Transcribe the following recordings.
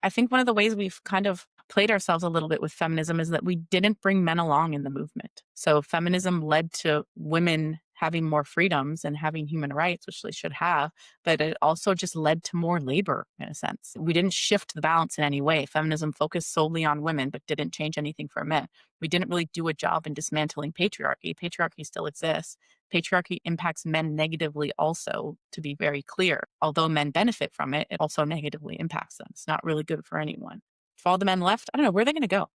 I think one of the ways we've kind of played ourselves a little bit with feminism is that we didn't bring men along in the movement. So feminism led to women having more freedoms and having human rights, which they should have, but it also just led to more labor in a sense. We didn't shift the balance in any way. Feminism focused solely on women, but didn't change anything for men. We didn't really do a job in dismantling patriarchy. Patriarchy still exists. Patriarchy impacts men negatively also, to be very clear. Although men benefit from it, it also negatively impacts them. It's not really good for anyone. If all the men left, I don't know, where are they going to go?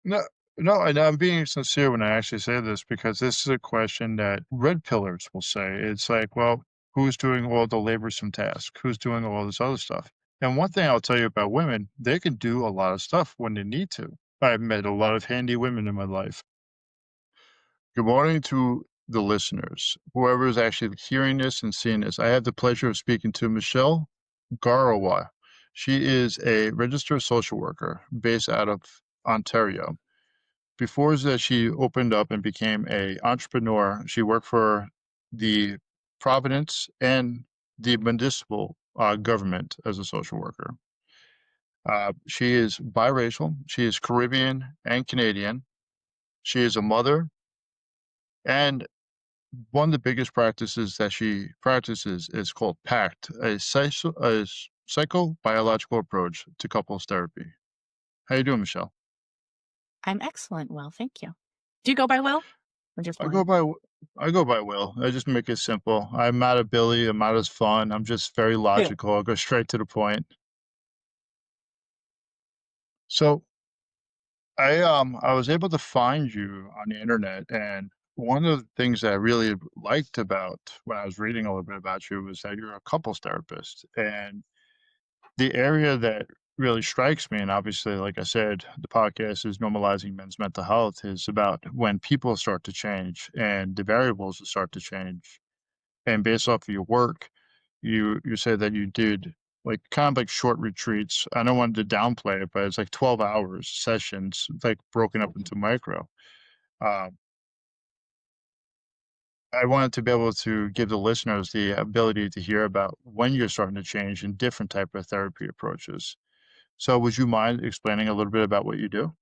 No, no, and I'm being sincere when I actually say this because this is a question that red pillars will say. It's like, well, who's doing all the laborsome tasks? Who's doing all this other stuff? And one thing I'll tell you about women, they can do a lot of stuff when they need to. I've met a lot of handy women in my life. Good morning to the listeners. Whoever is actually hearing this and seeing this, I have the pleasure of speaking to Michelle Garraway. She is a registered social worker based out of Ontario. Before that, she opened up and became a entrepreneur. She worked for the Providence and the municipal government as a social worker. She is biracial. She is Caribbean and Canadian. She is a mother, and one of the biggest practices that she practices is called PACT, a psychobiological approach to couples therapy. How you doing, Michelle? I'm excellent. Well, thank you. Do you go by Will or just I go William? by I go by Will. I just make it simple. I'm not a Billy. I'm not as fun. I'm just very Yeah. logical. I go straight to the point. So I was able to find you on the internet, and one of the things that I really liked about when I was reading a little bit about you was that you're a couples therapist, and the area that really strikes me, and obviously, like I said, the podcast is Normalizing Men's Mental Health, is about when people start to change and the variables start to change. And based off of your work, you said that you did like kind of like short retreats. I don't want to downplay it, but it's like 12 hours sessions, like broken up into micro. Um, I wanted to be able to give the listeners the ability to hear about when you're starting to change in different type of therapy approaches. So would you mind explaining a little bit about what you do?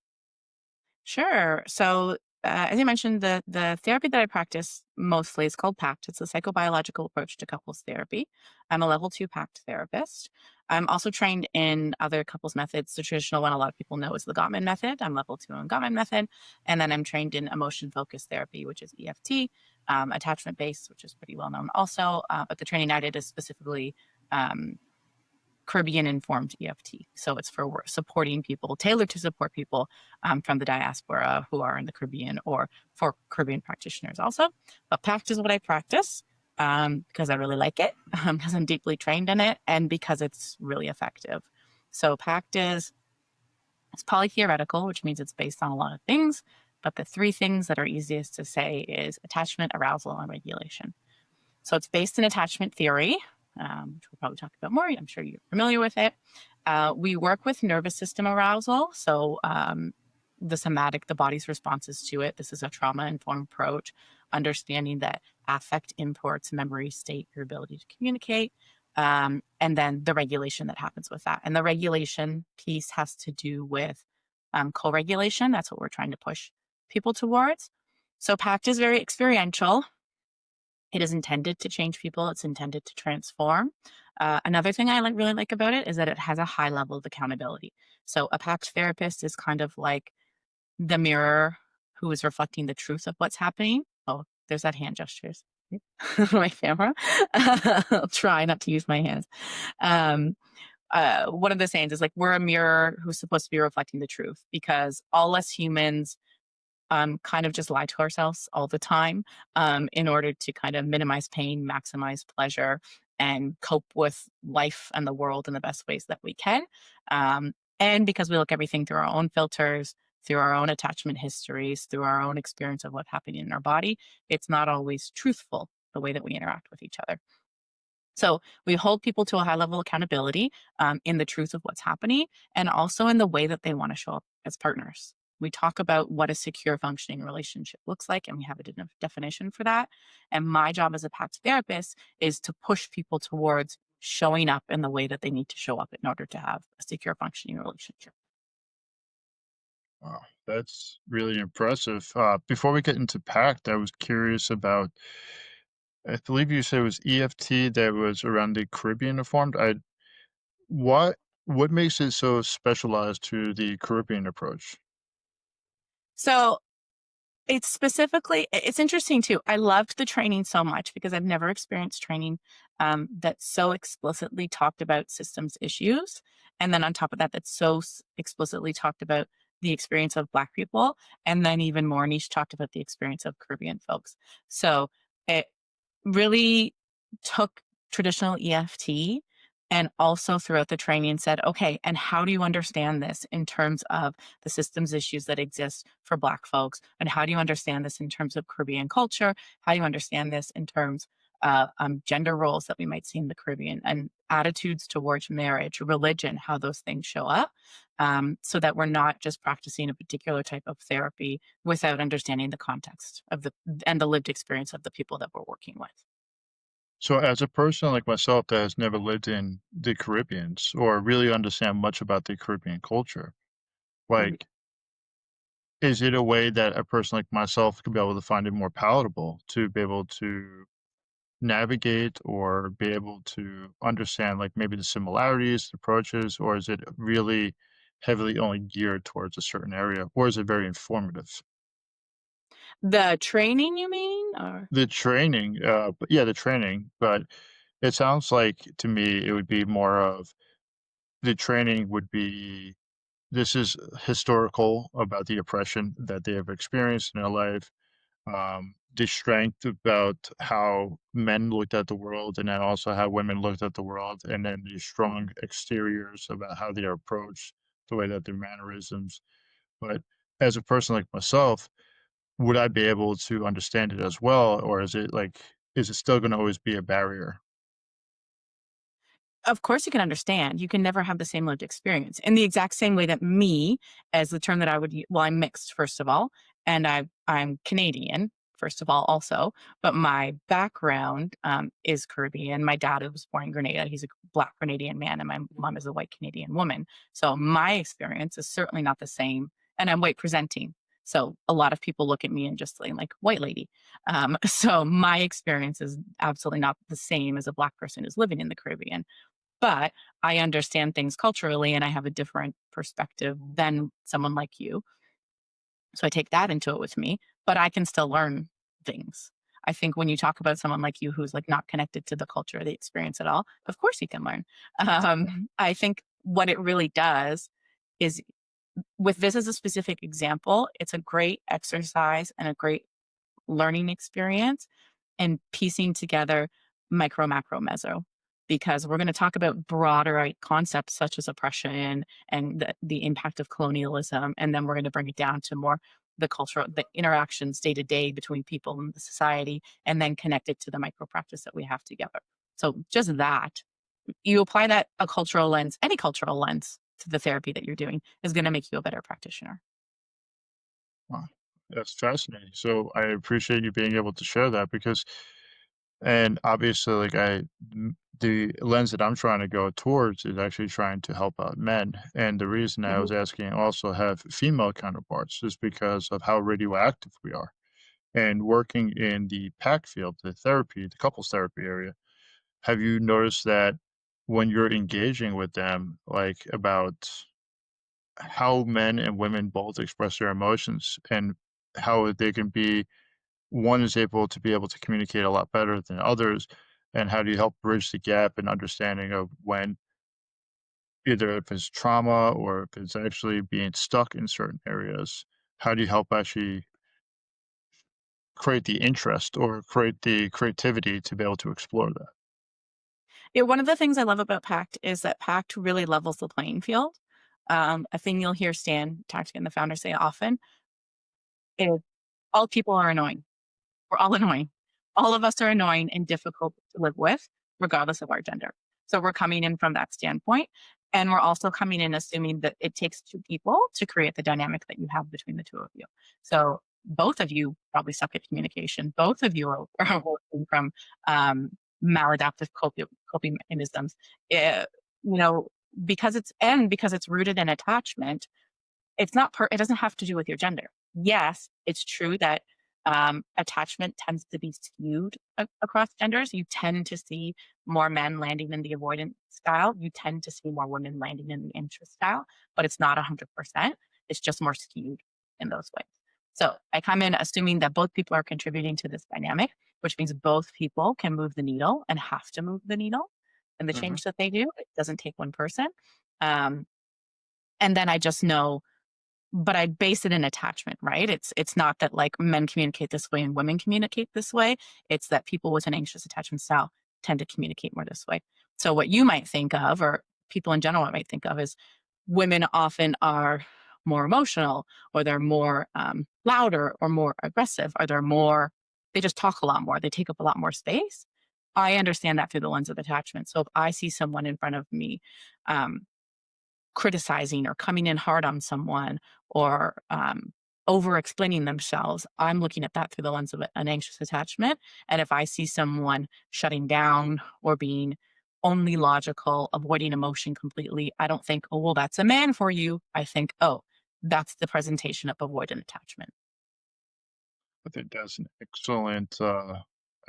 Sure. So, as you mentioned, the therapy that I practice mostly is called PACT. It's a psychobiological approach to couples therapy. I'm a level 2 PACT therapist. I'm also trained in other couples methods. The traditional one a lot of people know is the Gottman method. I'm level 2 on Gottman method, and then I'm trained in emotion focused therapy, which is EFT, attachment based, which is pretty well known also. But the training I did is specifically um, Caribbean informed EFT. So it's for supporting people, tailored to support people from the diaspora who are in the Caribbean or for Caribbean practitioners also. But PACT is what I practice because I really like it, because I'm deeply trained in it, and because it's really effective. So PACT is it's polytheoretical, which means it's based on a lot of things. But the three things that are easiest to say is attachment, arousal, and regulation. So it's based in attachment theory, which we'll probably talk about more. I'm sure you're familiar with it. We work with nervous system arousal. So the somatic, the body's responses to it. This is a trauma-informed approach, understanding that affect imports memory, state, your ability to communicate, and then the regulation that happens with that. And the regulation piece has to do with co-regulation. That's what we're trying to push people towards. So PACT is very experiential. It is intended to change people. It's intended to transform. Another thing I really like about it is that it has a high level of accountability. So a PACT therapist is kind of like the mirror who is reflecting the truth of what's happening. Oh, there's that hand gestures. My camera. I'll try not to use my hands. Um, one of the sayings is like, we're a mirror who's supposed to be reflecting the truth because all us humans kind of just lie to ourselves all the time in order to kind of minimize pain, maximize pleasure, and cope with life and the world in the best ways that we can. And because we look everything through our own filters, through our own attachment histories, through our own experience of what's happening in our body, it's not always truthful the way that we interact with each other. So we hold people to a high level of accountability in the truth of what's happening and also in the way that they want to show up as partners. We talk about what a secure functioning relationship looks like, and we have a definition for that. And my job as a PACT therapist is to push people towards showing up in the way that they need to show up in order to have a secure functioning relationship. Wow, that's really impressive. Before we get into PACT, I was curious about, I believe you said it was EFT that was around the Caribbean reformed. What what makes it so specialized to the Caribbean approach? So it's interesting too. I loved the training so much because I've never experienced training that so explicitly talked about systems issues. And then on top of that, that's so explicitly talked about the experience of Black people. And then even more niche talked about the experience of Caribbean folks. So it really took traditional EFT and also throughout the training said, okay, and how do you understand this in terms of the systems issues that exist for Black folks? And how do you understand this in terms of Caribbean culture? How do you understand this in terms of gender roles that we might see in the Caribbean and attitudes towards marriage, religion, how those things show up, so that we're not just practicing a particular type of therapy without understanding the context of the and the lived experience of the people that we're working with. So, as a person like myself that has never lived in the Caribbeans or really understand much about the Caribbean culture, like, is it a way that a person like myself could be able to find it more palatable to be able to navigate or be able to understand, like, maybe the similarities, the approaches, or is it really heavily only geared towards a certain area, or is it very informative? The training, you mean? Or The training, but yeah, the training, but it sounds like to me it would be more of the training would be this is historical about the oppression that they have experienced in their life, the strength about how men looked at the world and then also how women looked at the world, and then the strong exteriors about how they are approached, the way that their mannerisms. But as a person like myself, would I be able to understand it as well, or is it like, is it still going to always be a barrier? of course you can understand. You can never have the same lived experience. In the exact same way that me, as the term that I would well, I'm mixed, first of all, and I'm Canadian, first of all, also, but my background is Caribbean. My dad was born in Grenada. He's a Black Grenadian man, and my mom is a white Canadian woman. So my experience is certainly not the same. And I'm white presenting. So a lot of people look at me and just saying like white lady. So my experience is absolutely not the same as a Black person who's living in the Caribbean, but I understand things culturally and I have a different perspective than someone like you. So I take that into it with me, but I can still learn things. I think when you talk about someone like you who's like not connected to the culture or the experience at all, of course you can learn. I think what it really does is with this as a specific example, it's a great exercise and a great learning experience and piecing together micro, macro, meso, because we're going to talk about broader concepts such as oppression and the impact of colonialism. And then we're going to bring it down to more the cultural, the interactions day to day between people and the society, and then connect it to the micro practice that we have together. So just that, you apply that a cultural lens, any cultural lens to the therapy that you're doing is going to make you a better practitioner. Wow, that's fascinating. So I appreciate you being able to share that because, and obviously, like the lens that I'm trying to go towards is actually trying to help out men. And the reason I was Mhm. asking also have female counterparts is because of how radioactive we are. And working in the PAC field, the therapy, the couples therapy area, have you noticed that when you're engaging with them, like about how men and women both express their emotions and how they can be, one is able to be able to communicate a lot better than others, and how do you help bridge the gap in understanding of when either if it's trauma or if it's actually being stuck in certain areas, how do you help actually create the interest or create the creativity to be able to explore that? Yeah, one of the things I love about PACT is that PACT really levels the playing field. A thing you'll hear Stan Tactic and the founder say often is all people are annoying. We're all annoying. All of us are annoying and difficult to live with, regardless of our gender. So we're coming in from that standpoint. And we're also coming in assuming that it takes two people to create the dynamic that you have between the two of you. So both of you probably suck at communication. Both of you are, are working from maladaptive coping mechanisms. Eh, you know, because it's rooted in attachment, it's not it doesn't have to do with your gender. Yes, it's true that attachment tends to be skewed across genders. You tend to see more men landing in the avoidant style. You tend to see more women landing in the interest style, but it's not 100%. It's just more skewed in those ways. So I come in assuming that both people are contributing to this dynamic, which means both people can move the needle and have to move the needle and the Mhm. change that they do. It doesn't take one person. Um, and then I just know, but I base it in attachment, right? It's not that like men communicate this way and women communicate this way. It's that people with an anxious attachment style tend to communicate more this way. So what you might think of, or people in general might think of, is women often are more emotional, or they're more louder, or more aggressive, or they just talk a lot more. They take up a lot more space. I understand that through the lens of attachment. So if I see someone in front of me, um, criticizing or coming in hard on someone, or over explaining themselves, I'm looking at that through the lens of an anxious attachment. And if I see someone shutting down or being only logical, avoiding emotion completely, I don't think, oh, well, that's a man for you. I think, oh, that's the presentation of avoidant attachment. I think that's an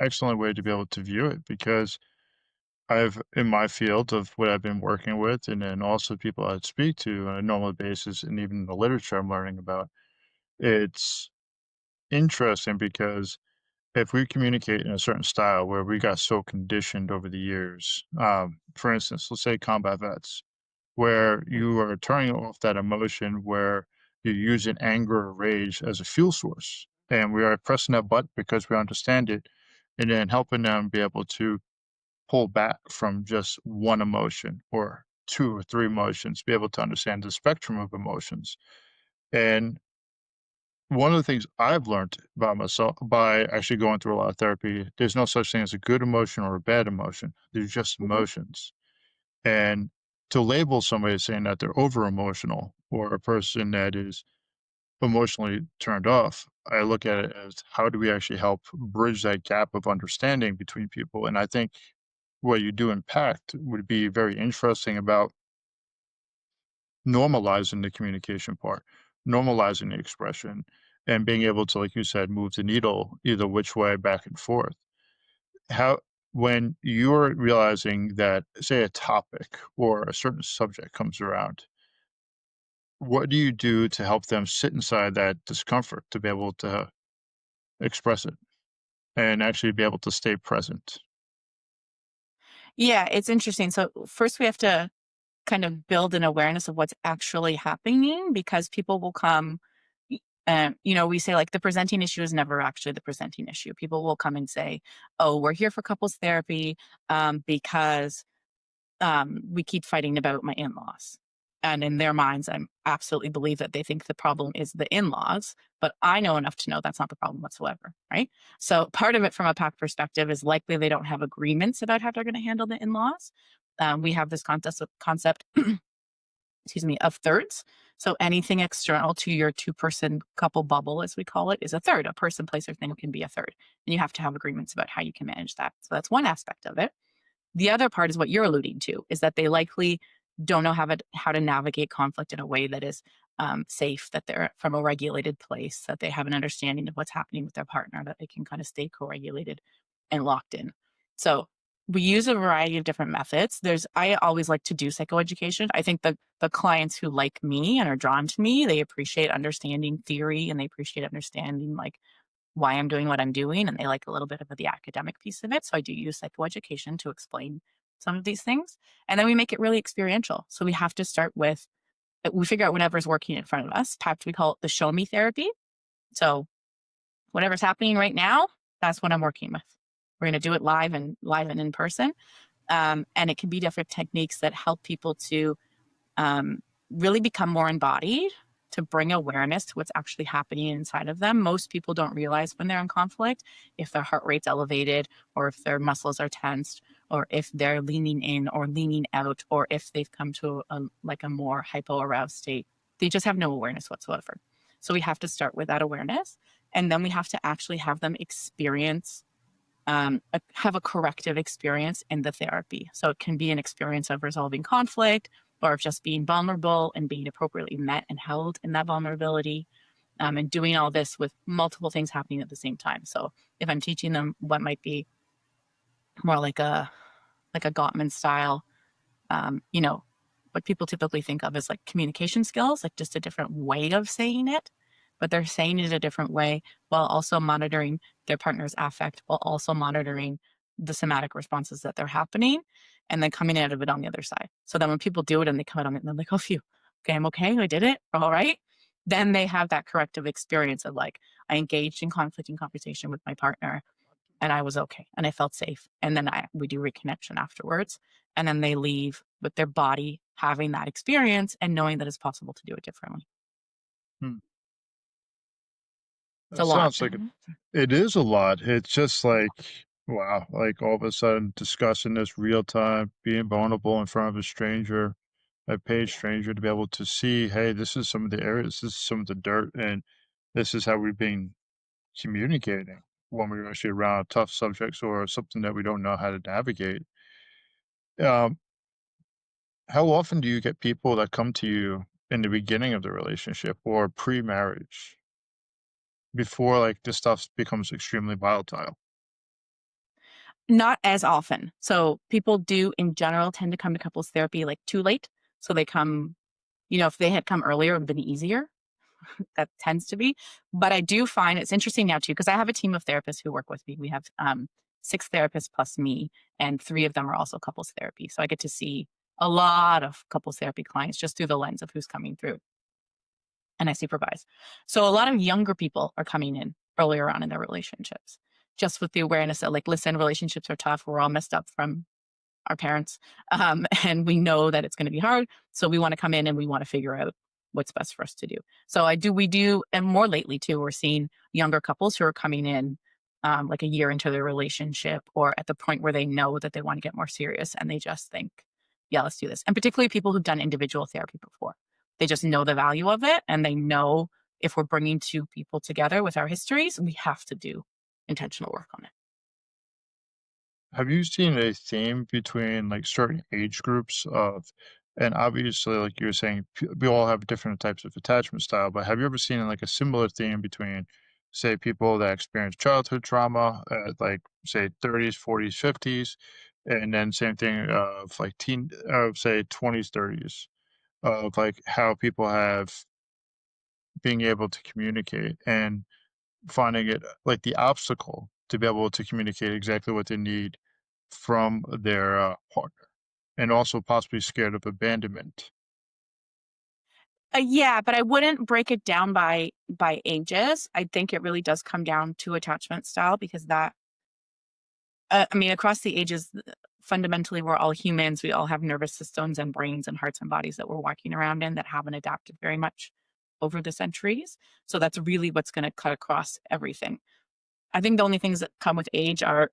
excellent way to be able to view it because I've in my field of what I've been working with, and then also people I speak to on a normal basis, and even the literature I'm learning about, it's interesting because if we communicate in a certain style where we got so conditioned over the years, for instance, let's say combat vets, where you are turning off that emotion where you're using anger or rage as a fuel source. And we are pressing that button because we understand it and then helping them be able to pull back from just one emotion or two or three emotions, be able to understand the spectrum of emotions. And one of the things I've learned about myself by actually going through a lot of therapy, there's no such thing as a good emotion or a bad emotion. There's just Mhm. emotions. And to label somebody saying that they're over emotional or a person that is emotionally turned off, I look at it as how do we actually help bridge that gap of understanding between people? And I think what you do in PACT would be very interesting about normalizing the communication part, normalizing the expression, and being able to, like you said, move the needle either which way back and forth. How when you're realizing that, say, a topic or a certain subject comes around, what do you do to help them sit inside that discomfort to be able to express it and actually be able to stay present? Yeah, it's interesting. So first we have to kind of build an awareness of what's actually happening, because people will come, we say like the presenting issue is never actually the presenting issue. People will come and say, oh, we're here for couples therapy because we keep fighting about my in-laws. And in their minds, I absolutely believe that they think the problem is the in-laws, but I know enough to know that's not the problem whatsoever, right? So part of it from a PAC perspective is likely they don't have agreements about how they're going to handle the in-laws. We have this concept, excuse me, of thirds. So anything external to your two-person couple bubble, as we call it, is a third. A person, place, or thing can be a third. And you have to have agreements about how you can manage that. So that's one aspect of it. The other part is what you're alluding to, is that they likely don't know how to navigate conflict in a way that is safe, that they're from a regulated place, that they have an understanding of what's happening with their partner, that they can kind of stay co-regulated and locked in. So we use a variety of different methods. I always like to do psychoeducation. I think the clients who like me and are drawn to me, they appreciate understanding theory, and they appreciate understanding like why I'm doing what I'm doing, and they like a little bit of the academic piece of it. So I do use psychoeducation to explain some of these things. And then we make it really experiential. So we have to start with, we figure out whatever's working in front of us. PACT, we call it the show me therapy. So whatever's happening right now, that's what I'm working with. We're going to do it live and in person. And it can be different techniques that help people to um, really become more embodied, to bring awareness to what's actually happening inside of them. Most people don't realize when they're in conflict if their heart rate's elevated, or if their muscles are tensed, or if they're leaning in or leaning out, or if they've come to like a more hypo-aroused state. They just have no awareness whatsoever. So we have to start with that awareness, and then we have to actually have them experience have a corrective experience in the therapy. So it can be an experience of resolving conflict or of just being vulnerable and being appropriately met and held in that vulnerability, and doing all this with multiple things happening at the same time. So if I'm teaching them what might be more like a Gottman style, you know, what people typically think of as like communication skills, like just a different way of saying it, but they're saying it a different way while also monitoring their partner's affect, while also monitoring the somatic responses that they're happening, and then coming out of it on the other side. So then when people do it and they come out on it and they're like, oh, phew, okay, I'm okay, I did it, all right. Then they have that corrective experience of like, I engaged in conflict and conversation with my partner and I was okay and I felt safe. And then we do reconnection afterwards. And then they leave with their body having that experience and knowing that it's possible to do it differently. Hmm. It's It a lot. sounds like it is a lot. It's just like, wow, like all of a sudden discussing this real time, being vulnerable in front of a stranger, a paid stranger, to be able to see, hey, this is some of the areas, this is some of the dirt, and this is how we've been communicating when we're actually around tough subjects or something that we don't know how to navigate. Um, how often do you get people that come to you in the beginning of the relationship or pre-marriage before like this stuff becomes extremely volatile? Not as often. So people do in general tend to come to couples therapy like too late. So they come, if they had come earlier, it would have been easier. That tends to be. But I do find it's interesting now too, because I have a team of therapists who work with me. We have 6 therapists plus me, and 3 of them are also couples therapy. So I get to see a lot of couples therapy clients just through the lens of who's coming through, and I supervise. So a lot of younger people are coming in earlier on in their relationships, just with the awareness that, like, listen, relationships are tough. We're all messed up from our parents. And we know that it's going to be hard. So we want to come in and we want to figure out what's best for us to do. So we do, and more lately too, we're seeing younger couples who are coming in like a year into their relationship or at the point where they know that they want to get more serious and they just think, yeah, let's do this. And particularly people who've done individual therapy before. They just know the value of it and they know if we're bringing 2 people together with our histories, we have to do intentional work on it. Have you seen a theme between like certain age groups of, and obviously, like you're saying, we all have different types of attachment style, but have you ever seen like a similar theme between, say, people that experience childhood trauma at like, say, 30s, 40s, 50s, and then same thing of like say, 20s, 30s, of like how people have being able to communicate and finding it like the obstacle to be able to communicate exactly what they need from their partner, and also possibly scared of abandonment. Yeah, but I wouldn't break it down by ages. I think it really does come down to attachment style because I mean, across the ages, fundamentally, we're all humans. We all have nervous systems and brains and hearts and bodies that we're walking around in that haven't adapted very much over the centuries. So that's really what's going to cut across everything. I think the only things that come with age are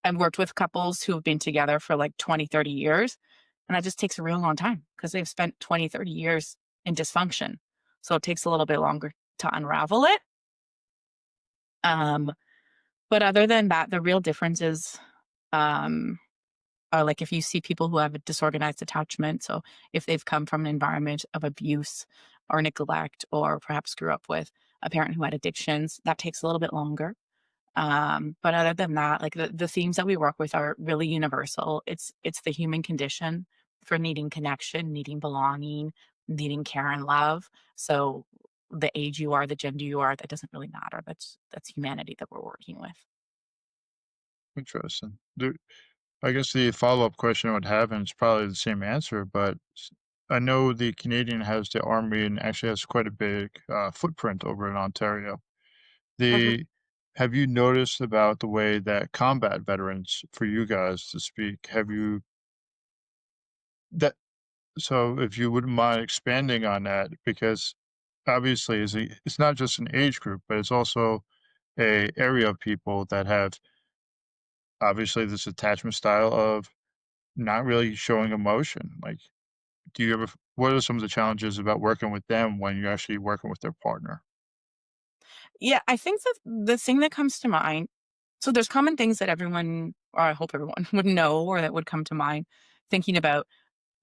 I've worked with couples who have been together for like 20, 30 years, and that just takes a real long time because they've spent 20, 30 years in dysfunction. So it takes a little bit longer to unravel it. Um, but other than that, the real differences um, are like if you see people who have a disorganized attachment. So if they've come from an environment of abuse or neglect, or perhaps grew up with a parent who had addictions, that takes a little bit longer. But other than that, like the themes that we work with are really universal. It's the human condition for needing connection, needing belonging, needing care and love. So the age you are, the gender you are, that doesn't really matter. That's humanity that we're working with. Interesting. I guess the follow-up question I would have, and it's probably the same answer, but I know the Canadian has the army and actually has quite a big footprint over in Ontario. Mhm. The Have you noticed about the way that combat veterans, for you guys to speak, have you that so if you wouldn't mind expanding on that, because obviously it's not just an age group, but it's also a area of people that have obviously this attachment style of not really showing emotion. Like, do you ever what are some of the challenges about working with them when you're actually working with their partner? Yeah, I think that the thing that comes to mind. So there's common things that everyone, or I hope everyone would know or that would come to mind thinking about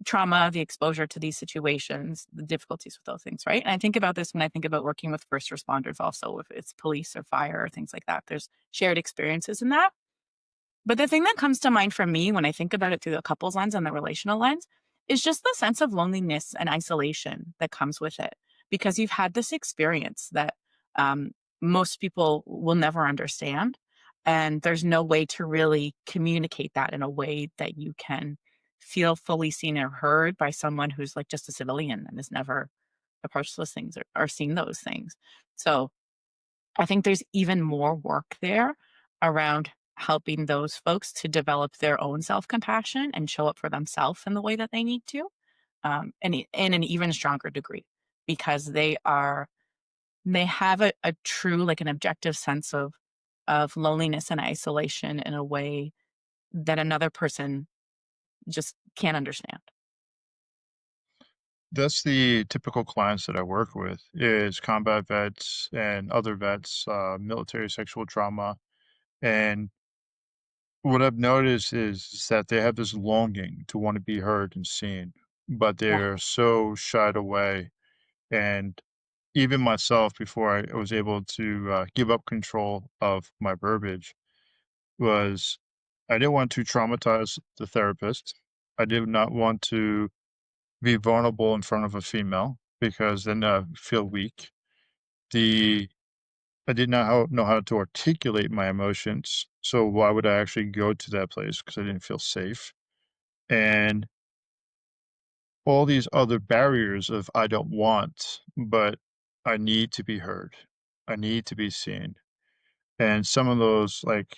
trauma, the exposure to these situations, the difficulties with those things, right? And I think about this when I think about working with first responders also, if it's police or fire or things like that. There's shared experiences in that. But the thing that comes to mind for me when I think about it through the couples lens and the relational lens is just the sense of loneliness and isolation that comes with it because you've had this experience that um, most people will never understand. And there's no way to really communicate that in a way that you can feel fully seen or heard by someone who's like just a civilian and has never approached those things or seen those things. So I think there's even more work there around helping those folks to develop their own self compassion and show up for themselves in the way that they need to, and in an even stronger degree because they have a true like an objective sense of loneliness and isolation in a way that another person just can't understand. That's the typical clients that I work with is combat vets and other vets, military sexual trauma. And what I've noticed is that they have this longing to want to be heard and seen, but Yeah. they're so shied away. And even myself, before I was able to give up control of my verbiage, was I didn't want to traumatize the therapist. I did not want to be vulnerable in front of a female because then I feel weak. The I did not know how to articulate my emotions, so why would I actually go to that place? Because I didn't feel safe, and all these other barriers of I don't want, but I need to be heard. I need to be seen, and some of those, like,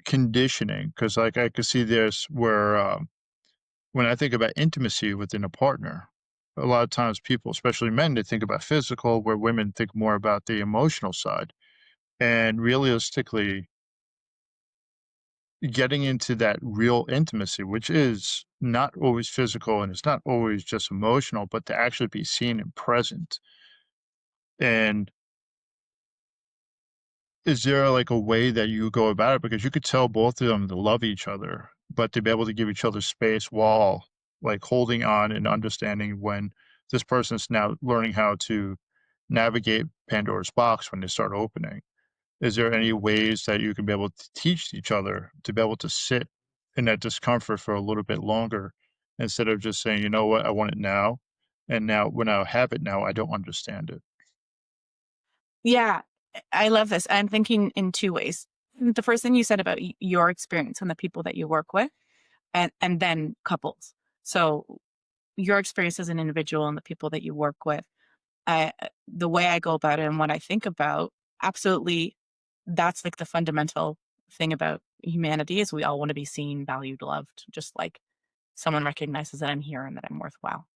conditioning, because like, I could see this where, when I think about intimacy within a partner, a lot of times people, especially men, they think about physical, where women think more about the emotional side. And realistically, getting into that real intimacy, which is not always physical and it's not always just emotional, but to actually be seen and present. And is there like a way that you go about it? Because you could tell both of them to love each other, but to be able to give each other space while like holding on and understanding when this person's now learning how to navigate Pandora's box when they start opening. Is there any ways that you can be able to teach each other to be able to sit in that discomfort for a little bit longer instead of just saying, you know what, I want it now. And now when I have it now, I don't understand it. Yeah, I love this. I'm thinking in two ways. The first thing you said about your experience and the people that you work with, and then couples. So your experience as an individual and the people that you work with, the way I go about it and what I think about, absolutely, that's like the fundamental thing about humanity is we all want to be seen, valued, loved, just like someone recognizes that I'm here and that I'm worthwhile.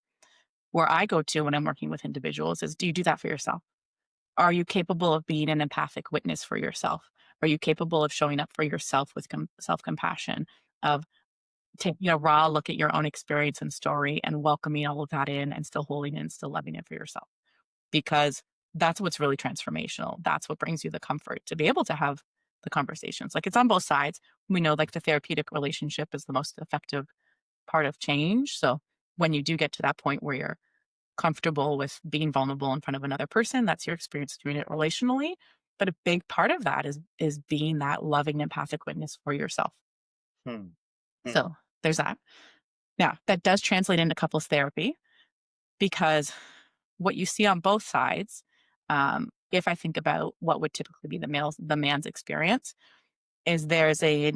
Where I go to when I'm working with individuals is, do you do that for yourself? Are you capable of being an empathic witness for yourself? Are you capable of showing up for yourself with self compassion, of taking a raw look at your own experience and story and welcoming all of that in and still holding it and still loving it for yourself? Because that's what's really transformational. That's what brings you the comfort to be able to have the conversations. Like it's on both sides. We know like the therapeutic relationship is the most effective part of change. So when you do get to that point where you're comfortable with being vulnerable in front of another person, that's your experience doing it relationally. But a big part of that is being that loving empathic witness for yourself. Hmm. Hmm. So there's that. Now that does translate into couples therapy because what you see on both sides, if I think about what would typically be the man's experience, is there's a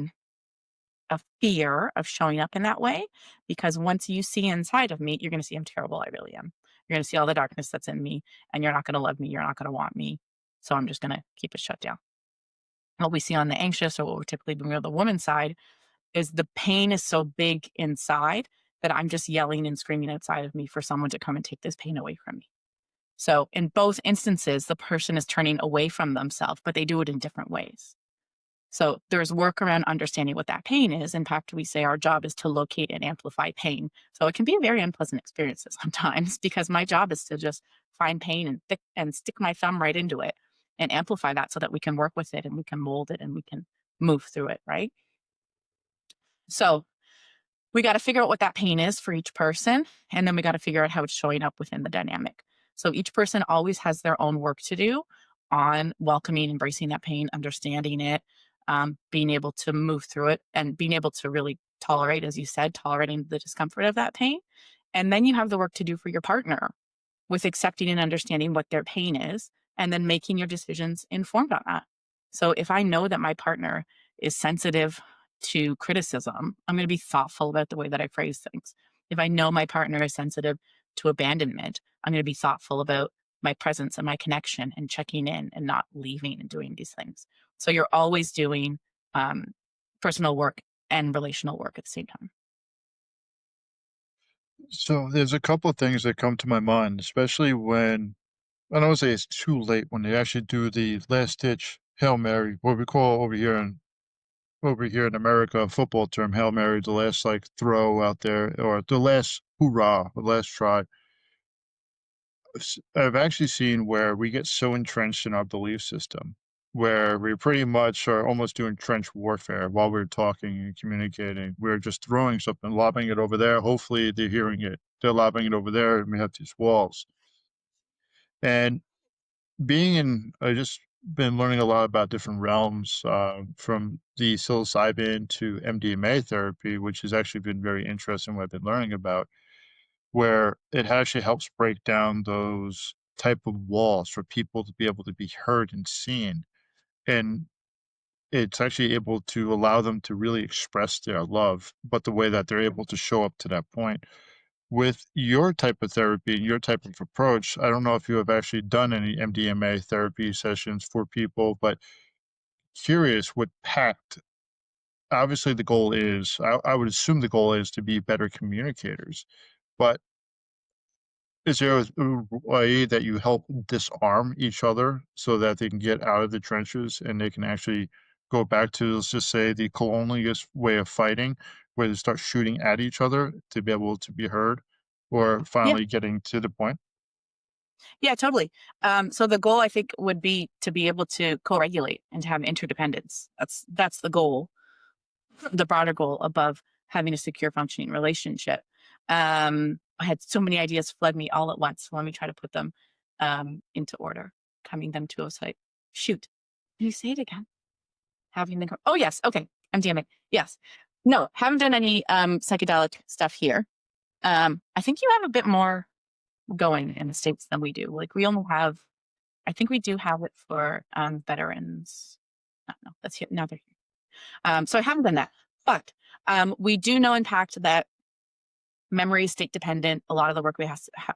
fear of showing up in that way because once you see inside of me, you're going to see how terrible I really am. You're going to see all the darkness that's in me, and you're not going to love me. You're not going to want me. So I'm just going to keep it shut down. What we see on the anxious, or what we're typically doing on the woman's side, is the pain is so big inside that I'm just yelling and screaming outside of me for someone to come and take this pain away from me. So in both instances, the person is turning away from themselves, but they do it in different ways. So there's work around understanding what that pain is. In fact, we say our job is to locate and amplify pain. So it can be a very unpleasant experience sometimes because my job is to just find pain and stick my thumb right into it and amplify that so that we can work with it and we can mold it and we can move through it, right? So we got to figure out what that pain is for each person. And then we got to figure out how it's showing up within the dynamic. So each person always has their own work to do on welcoming, embracing that pain, understanding it, being able to move through it, and being able to really tolerate, as you said, tolerating the discomfort of that pain. And then you have the work to do for your partner with accepting and understanding what their pain is, and then making your decisions informed on that. So if I know that my partner is sensitive to criticism, I'm going to be thoughtful about the way that I phrase things. If I know my partner is sensitive to abandonment, I'm going to be thoughtful about my presence and my connection and checking in and not leaving and doing these things. So you're always doing um, personal work and relational work at the same time. So there's a couple of things that come to my mind, especially when I don't say it's too late when they actually do the last ditch Hail Mary, what we call over here in America, a football term, Hail Mary, the last like throw out there, or the last hoorah, the last try. I've actually seen where we get so entrenched in our belief system, where we pretty much are almost doing trench warfare while we're talking and communicating. We're just throwing something, lobbing it over there. Hopefully they're hearing it. They're lobbing it over there, and we have these walls. And I just been learning a lot about different realms, from the psilocybin to MDMA therapy, which has actually been very interesting what I've been learning about, where it actually helps break down those type of walls for people to be able to be heard and seen. And it's actually able to allow them to really express their love, but the way that they're able to show up to that point. With your type of therapy and your type of approach, I don't know if you have actually done any MDMA therapy sessions for people, but curious with PACT. Obviously, the goal is, I would assume the goal is to be better communicators, but is there a way that you help disarm each other so that they can get out of the trenches and they can actually go back to, let's just say, the colonialist way of fighting, where they start shooting at each other to be able to be heard, or Yeah, finally getting to the point? yeah, totally. So the goal I think would be to be able to co-regulate and to have interdependence. That's the goal, the broader goal above having a secure functioning relationship. I had so many ideas flood me all at once. So let me try to put them into order, coming them to a site. Shoot. Can you say it again? Having them oh yes, okay. MDMA. Yes. No, haven't done any psychedelic stuff here. I think you have a bit more going in the States than we do. Like we only have I think we do have it for veterans. No, that's here. Now they're here. So I haven't done that. But we do know in PACT that memory is state dependent. A lot of the work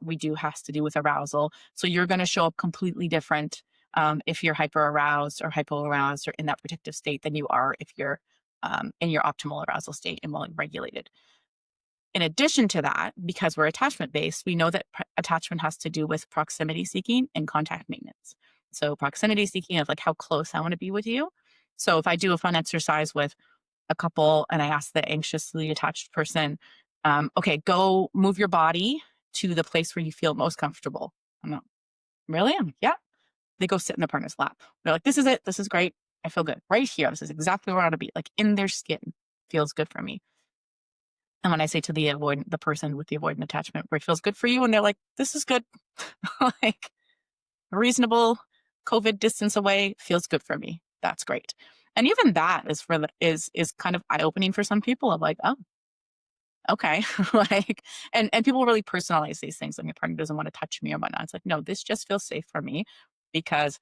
we do has to do with arousal. So you're going to show up completely different if you're hyper aroused or hypo aroused or in that protective state than you are if you're in your optimal arousal state and well regulated. In addition to that, because we're attachment based, we know that attachment has to do with proximity seeking and contact maintenance. So proximity seeking of like how close I want to be with you. So if I do a fun exercise with a couple and I ask the anxiously attached person, okay, go move your body to the place where you feel most comfortable. I'm like, really? I'm like, yeah. They go sit in their partner's lap. They're like, this is it. This is great. I feel good right here. This is exactly where I want to be. Like in their skin feels good for me. And when I say to the person with the avoidant attachment, where it feels good for you, and they're like, this is good. Like reasonable COVID distance away feels good for me. That's great. And even that is kind of eye opening for some people of like, oh, okay. Like, and people really personalize these things. When your partner doesn't want to touch me or whatnot. It's like, no, this just feels safe for me because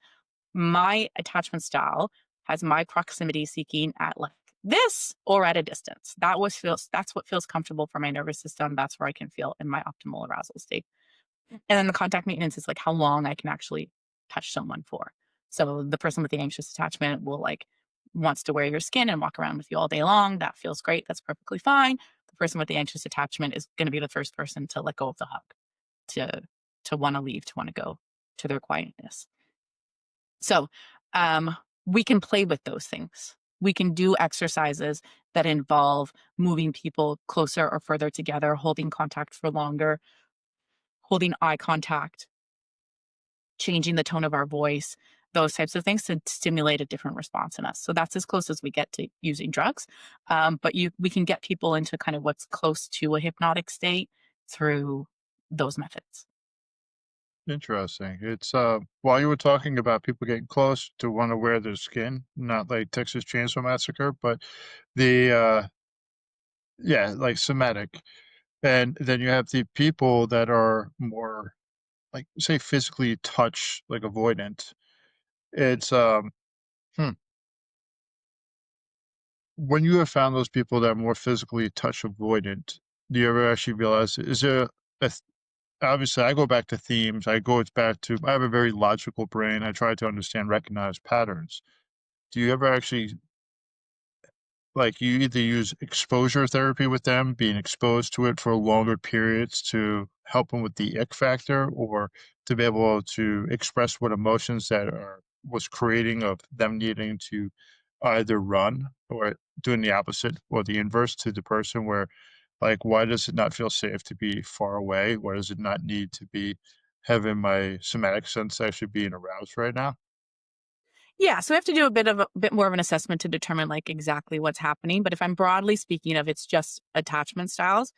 my attachment style has my proximity seeking at like this or at a distance. That's what feels comfortable for my nervous system. That's where I can feel in my optimal arousal state. And then the contact maintenance is like how long I can actually touch someone for. So the person with the anxious attachment will like wants to wear your skin and walk around with you all day long. That feels great. That's perfectly fine. The person with the anxious attachment is going to be the first person to let go of the hug, to want to leave, to want to go to their quietness. So we can play with those things. We can do exercises that involve moving people closer or further together, holding contact for longer, holding eye contact, changing the tone of our voice, those types of things to stimulate a different response in us. So that's as close as we get to using drugs. But we can get people into kind of what's close to a hypnotic state through those methods. Interesting. It's while you were talking about people getting close to want to wear their skin, not like Texas Chainsaw Massacre, but the yeah, like somatic. And then you have the people that are more like say physically touch, like avoidant. It's hmm, when you have found those people that are more physically touch avoidant, do you ever actually realize is there a obviously, I go back to themes. I go back to I have a very logical brain. I try to understand, recognize patterns. Do you ever actually like you either use exposure therapy with them, being exposed to it for longer periods to help them with the ick factor, or to be able to express what emotions that are was creating of them needing to either run or doing the opposite or the inverse to the person where like, why does it not feel safe to be far away? Why does it not need to be having my somatic sense actually being aroused right now? Yeah, so we have to do a bit more of an assessment to determine like exactly what's happening. But if I'm broadly speaking of it's just attachment styles,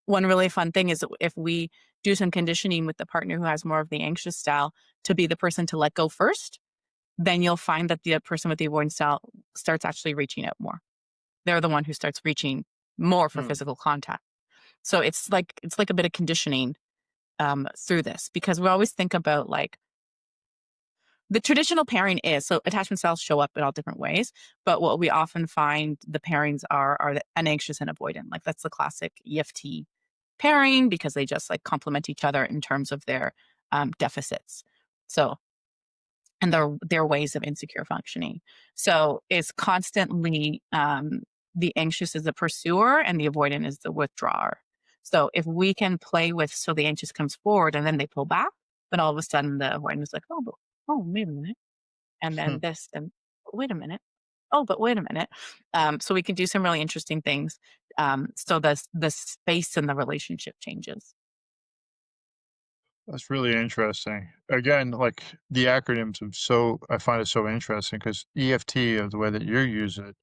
one really fun thing is if we do some conditioning with the partner who has more of the anxious style to be the person to let go first, then you'll find that the person with the avoidance style starts actually reaching out more. They're the one who starts reaching more for Hmm. physical contact. So it's like a bit of conditioning through this because we always think about like the traditional pairing is so attachment styles show up in all different ways, but what we often find the pairings are an anxious and avoidant. Like that's the classic EFT pairing because they just like complement each other in terms of their deficits. So and their ways of insecure functioning. So it's constantly the anxious is the pursuer and the avoidant is the withdrawer. So if we can play with so the anxious comes forward and then they pull back, then all of a sudden the avoidant is like, oh, but oh, wait a minute, and Hmm. then this and wait a minute. Oh, but wait a minute. So we can do some really interesting things. So the space in the relationship changes. That's really interesting. Again, like the acronyms are so I find it so interesting because EFT of the way that you use it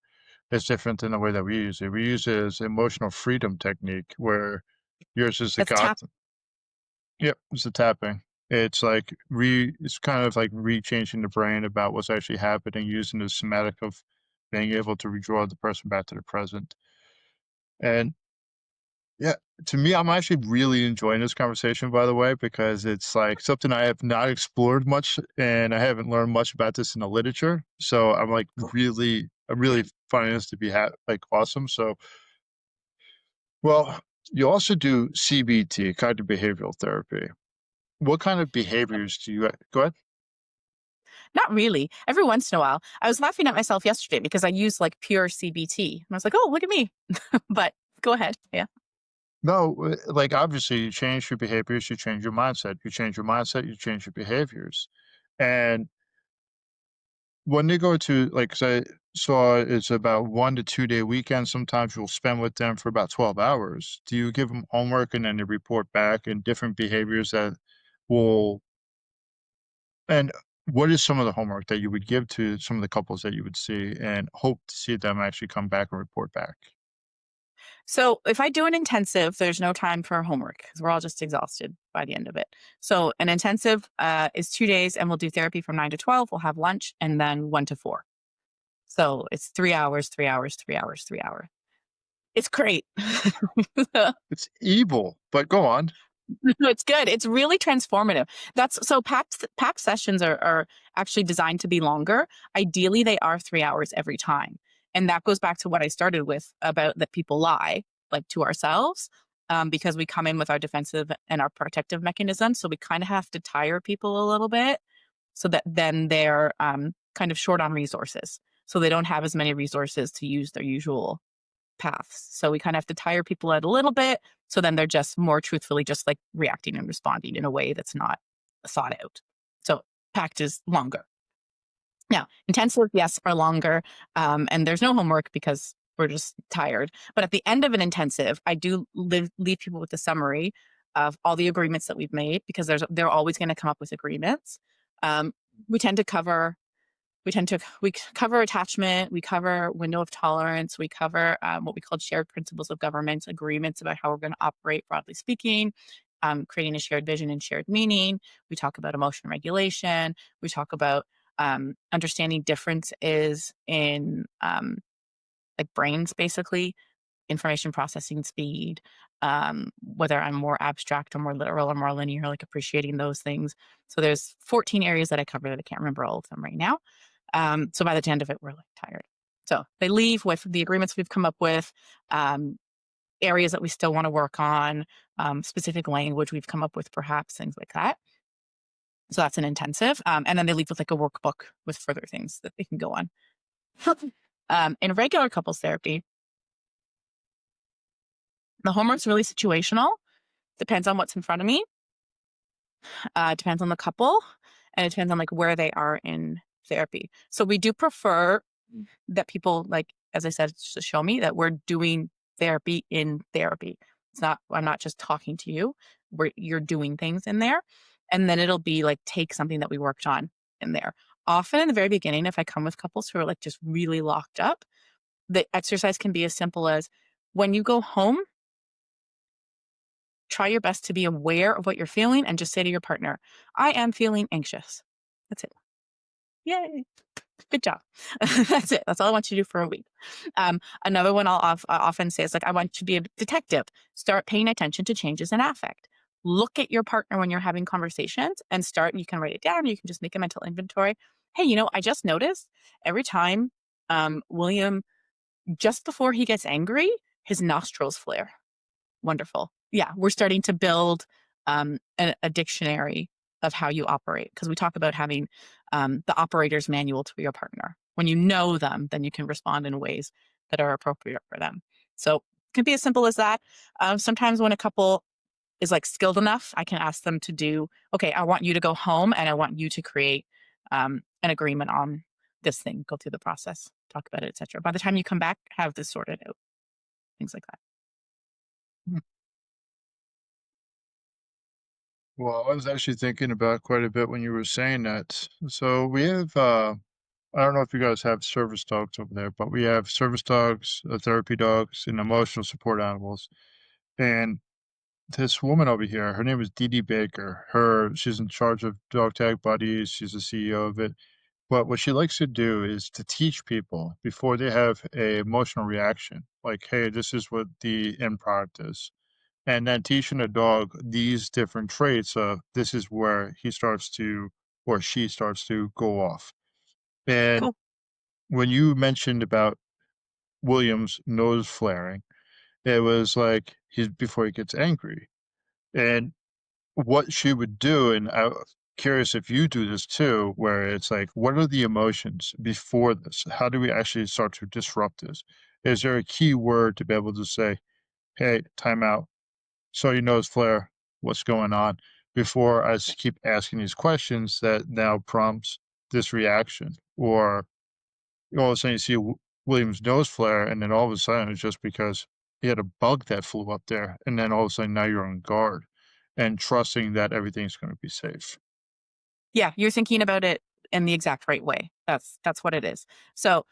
is different than the way that we use it. We use it as emotional freedom technique where yours is the That's God. tap. Yep, it's the tapping. It's like it's kind of like re-changing the brain about what's actually happening, using the somatic of being able to redraw the person back to the present. And yeah, to me, I'm actually really enjoying this conversation, by the way, because it's like something I have not explored much and I haven't learned much about this in the literature. So I'm really finding this to be like awesome. So, well, you also do CBT, cognitive behavioral therapy. What kind of behaviors do you go ahead? Not really. Every once in a while, I was laughing at myself yesterday because I use like pure CBT, and I was like, "Oh, look at me!" But go ahead. Yeah. No, like obviously you change your behaviors, you change your mindset. You change your mindset, you change your behaviors. And when they go to like 'cause I saw it's about 1 to 2 day weekend, sometimes you'll spend with them for about 12 hours. Do you give them homework and then they report back and different behaviors that will and what is some of the homework that you would give to some of the couples that you would see and hope to see them actually come back and report back? So if I do an intensive, there's no time for homework because we're all just exhausted by the end of it. So an intensive is 2 days, and we'll do therapy from 9 to 12. We'll have lunch, and then 1 to 4. So it's 3 hours, 3 hours, 3 hours, 3 hours. It's great. It's evil, but go on. No, it's good. It's really transformative. That's so packed sessions are actually designed to be longer. Ideally, they are 3 hours every time. And that goes back to what I started with about that people lie, like to ourselves, because we come in with our defensive and our protective mechanisms. So we kind of have to tire people a little bit so that then they're kind of short on resources. So they don't have as many resources to use their usual paths. So we kind of have to tire people out a little bit. So then they're just more truthfully just like reacting and responding in a way that's not thought out. So pact is longer. Now, intensive, yes, are longer. And there's no homework because we're just tired. But at the end of an intensive, I do leave people with a summary of all the agreements that we've made because they're always going to come up with agreements. we tend to cover we cover attachment, we cover window of tolerance, we cover what we call shared principles of government, agreements about how we're going to operate, broadly speaking, creating a shared vision and shared meaning. We talk about emotion regulation. We talk about understanding differences in like brains, basically, information processing speed, whether I'm more abstract or more literal or more linear, like appreciating those things. So there's 14 areas that I cover that I can't remember all of them right now. So by the end of it, we're like tired. So they leave with the agreements we've come up with, areas that we still want to work on, specific language we've come up with, perhaps things like that. So that's an intensive. And then they leave with like a workbook with further things that they can go on. In regular couples therapy, the homework's really situational. Depends on what's in front of me. Depends on the couple, and it depends on like where they are in therapy. So we do prefer that people, like, as I said, to show me that we're doing therapy in therapy. I'm not just talking to you. You're doing things in there. And then it'll be like, take something that we worked on in there. Often in the very beginning, if I come with couples who are like just really locked up, the exercise can be as simple as, when you go home, try your best to be aware of what you're feeling and just say to your partner, I am feeling anxious. That's it. Yay. Good job. That's it. That's all I want you to do for a week. Another one I often say is like, I want you to be a detective. Start paying attention to changes in affect. Look at your partner when you're having conversations and you can write it down. You can just make a mental inventory. Hey, I just noticed every time William, just before he gets angry, his nostrils flare. Wonderful. Yeah, we're starting to build a dictionary of how you operate, because we talk about having the operator's manual to your partner. When you know them, then you can respond in ways that are appropriate for them. So it can be as simple as that. Sometimes when a couple is like skilled enough, I can ask them to do, okay, I want you to go home and I want you to create an agreement on this thing, go through the process, talk about it, etc. By the time you come back, have this sorted out, things like that. Well, I was actually thinking about quite a bit when you were saying that. So we have, I don't know if you guys have service dogs over there, but we have service dogs, therapy dogs, and emotional support animals. And this woman over here, her name is Dee Dee Baker. She's in charge of Dog Tag Buddies. She's the CEO of it. But what she likes to do is to teach people before they have a emotional reaction, like, hey, this is what the end product is. And then teaching a dog these different traits of this is where he starts to or she starts to go off. And Cool. when you mentioned about William's nose flaring, it was like he's before he gets angry. And what she would do, and I'm curious if you do this too, where it's like, what are the emotions before this? How do we actually start to disrupt this? Is there a key word to be able to say, hey, time out? So your nose flare, what's going on? Before I keep asking these questions that now prompts this reaction. Or all of a sudden you see William's nose flare, and then all of a sudden it's just because he had a bug that flew up there. And then all of a sudden now you're on guard and trusting that everything's going to be safe. Yeah, you're thinking about it in the exact right way. That's what it is. So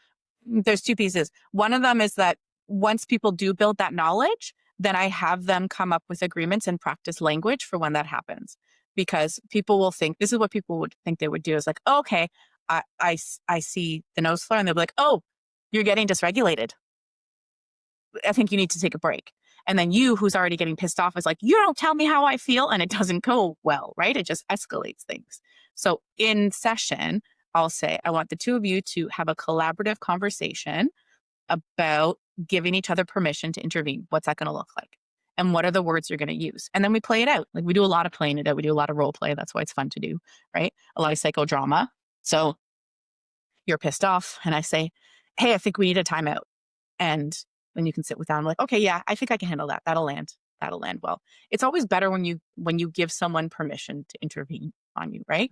there's two pieces. One of them is that once people do build that knowledge, then I have them come up with agreements and practice language for when that happens. Because people will think, this is what people would think they would do, is like, oh, okay, I see the nose flare, and they'll be like, oh, you're getting dysregulated. I think you need to take a break. And then you, who's already getting pissed off, is like, you don't tell me how I feel. And it doesn't go well, right? It just escalates things. So in session, I'll say, I want the two of you to have a collaborative conversation about giving each other permission to intervene. What's that going to look like? And what are the words you're going to use? And then we play it out. Like, we do a lot of playing it out. We do a lot of role play. That's why it's fun to do, right? A lot of psychodrama. So you're pissed off, and I say, hey, I think we need a timeout. And then you can sit with them, like, okay, yeah, I think I can handle that. That'll land well. It's always better when you give someone permission to intervene on you, right?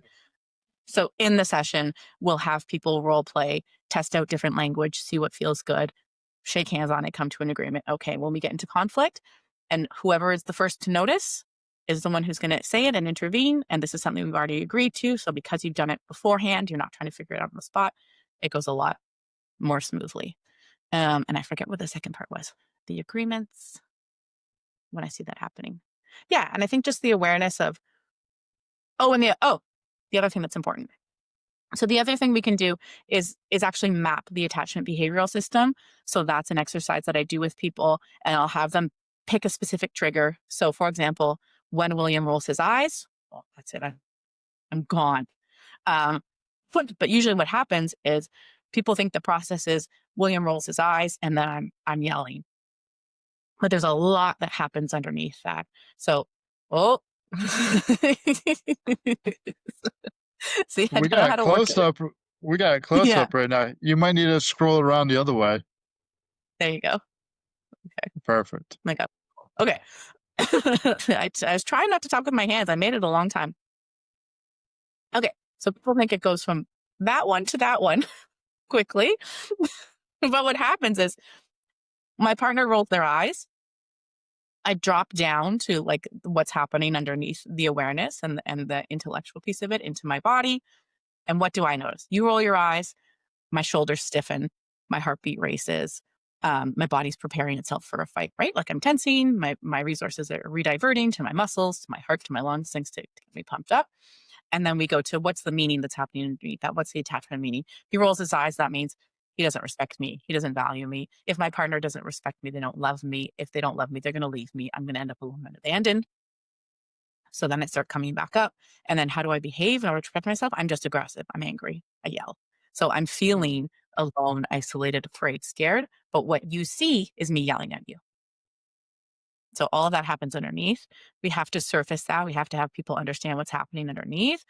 So in the session, we'll have people role play, test out different language, see what feels good, shake hands on it, come to an agreement. Okay, when we get into conflict, and whoever is the first to notice is the one who's going to say it and intervene. And this is something we've already agreed to. So because you've done it beforehand, you're not trying to figure it out on the spot. It goes a lot more smoothly. And I forget what the second part was. The agreements when I see that happening. Yeah, and I think just the awareness of the other thing that's important. So the other thing we can do is actually map the attachment behavioral system. So that's an exercise that I do with people, and I'll have them pick a specific trigger. So for example, when William rolls his eyes, well, that's it. I'm gone. Um, but usually what happens is people think the process is William rolls his eyes and then I'm yelling. But there's a lot that happens underneath that. So, oh, see, I We don't know got how a to work close it. up. We got a close Yeah, up right now. You might need to scroll around the other way. there you go. Okay, Perfect. my God. Okay. I was trying not to talk with my hands. I made it a long time. Okay, so people think it goes from that one to that one quickly. But what happens is my partner rolls their eyes. I drop down to like what's happening underneath the awareness and the intellectual piece of it into my body. And what do I notice? You roll your eyes, my shoulders stiffen, my heartbeat races, my body's preparing itself for a fight, right? Like I'm tensing, my resources are rediverting to my muscles, to my heart, to my lungs, things to get me pumped up. And then we go to what's the meaning that's happening underneath that? What's the attachment meaning? He rolls his eyes. That means he doesn't respect me. He doesn't value me. If my partner doesn't respect me, they don't love me. If they don't love me, they're going to leave me. I'm going to end up alone and abandoned. So then I start coming back up. And then how do I behave in order to protect myself? I'm just aggressive. I'm angry. I yell. So I'm feeling alone, isolated, afraid, scared. But what you see is me yelling at you. So all of that happens underneath. We have to surface that. We have to have people understand what's happening underneath.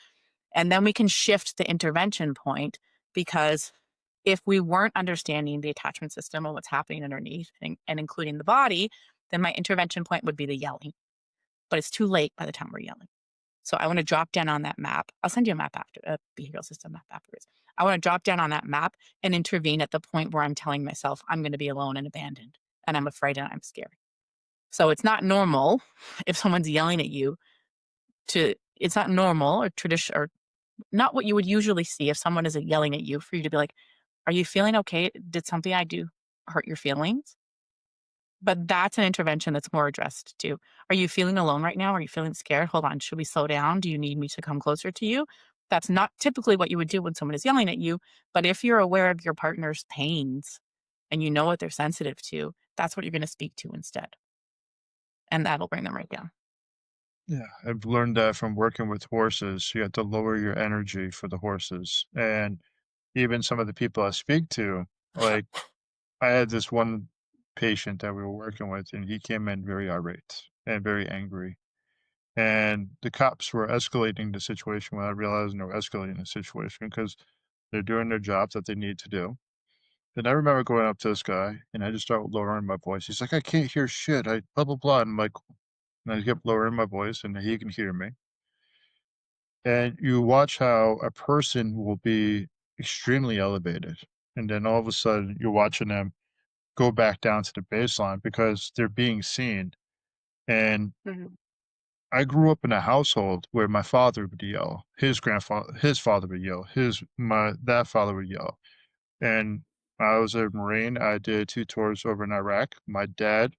And then we can shift the intervention point, because if we weren't understanding the attachment system and what's happening underneath and including the body, then my intervention point would be the yelling. But it's too late by the time we're yelling. So I want to drop down on that map. I'll send you a map after, a behavioral system map afterwards. I want to drop down on that map and intervene at the point where I'm telling myself I'm going to be alone and abandoned and I'm afraid and I'm scared. So it's not normal if someone's yelling at you it's not normal or tradition or not what you would usually see if someone is yelling at you, for you to be like, are you feeling okay? Did something I do hurt your feelings? But that's an intervention that's more addressed to, are you feeling alone right now? Are you feeling scared? Hold on. Should we slow down? Do you need me to come closer to you? That's not typically what you would do when someone is yelling at you. But if you're aware of your partner's pains and you know what they're sensitive to, that's what you're going to speak to instead. And that'll bring them right down. Yeah, I've learned that from working with horses. You have to lower your energy for the horses. And even some of the people I speak to, like I had this one patient that we were working with, and he came in very irate and very angry. And the cops were escalating the situation without realizing they were escalating the situation because they're doing their job that they need to do. And I remember going up to this guy and I just started lowering my voice. He's like, I can't hear shit. I blah blah blah. And I'm like, and I kept lowering my voice and he can hear me. And you watch how a person will be extremely elevated. And then all of a sudden you're watching them go back down to the baseline because they're being seen. And Mhm. I grew up in a household where my father would yell, his father would yell, that father would yell. And I was a Marine. I did 2 tours over in Iraq. My dad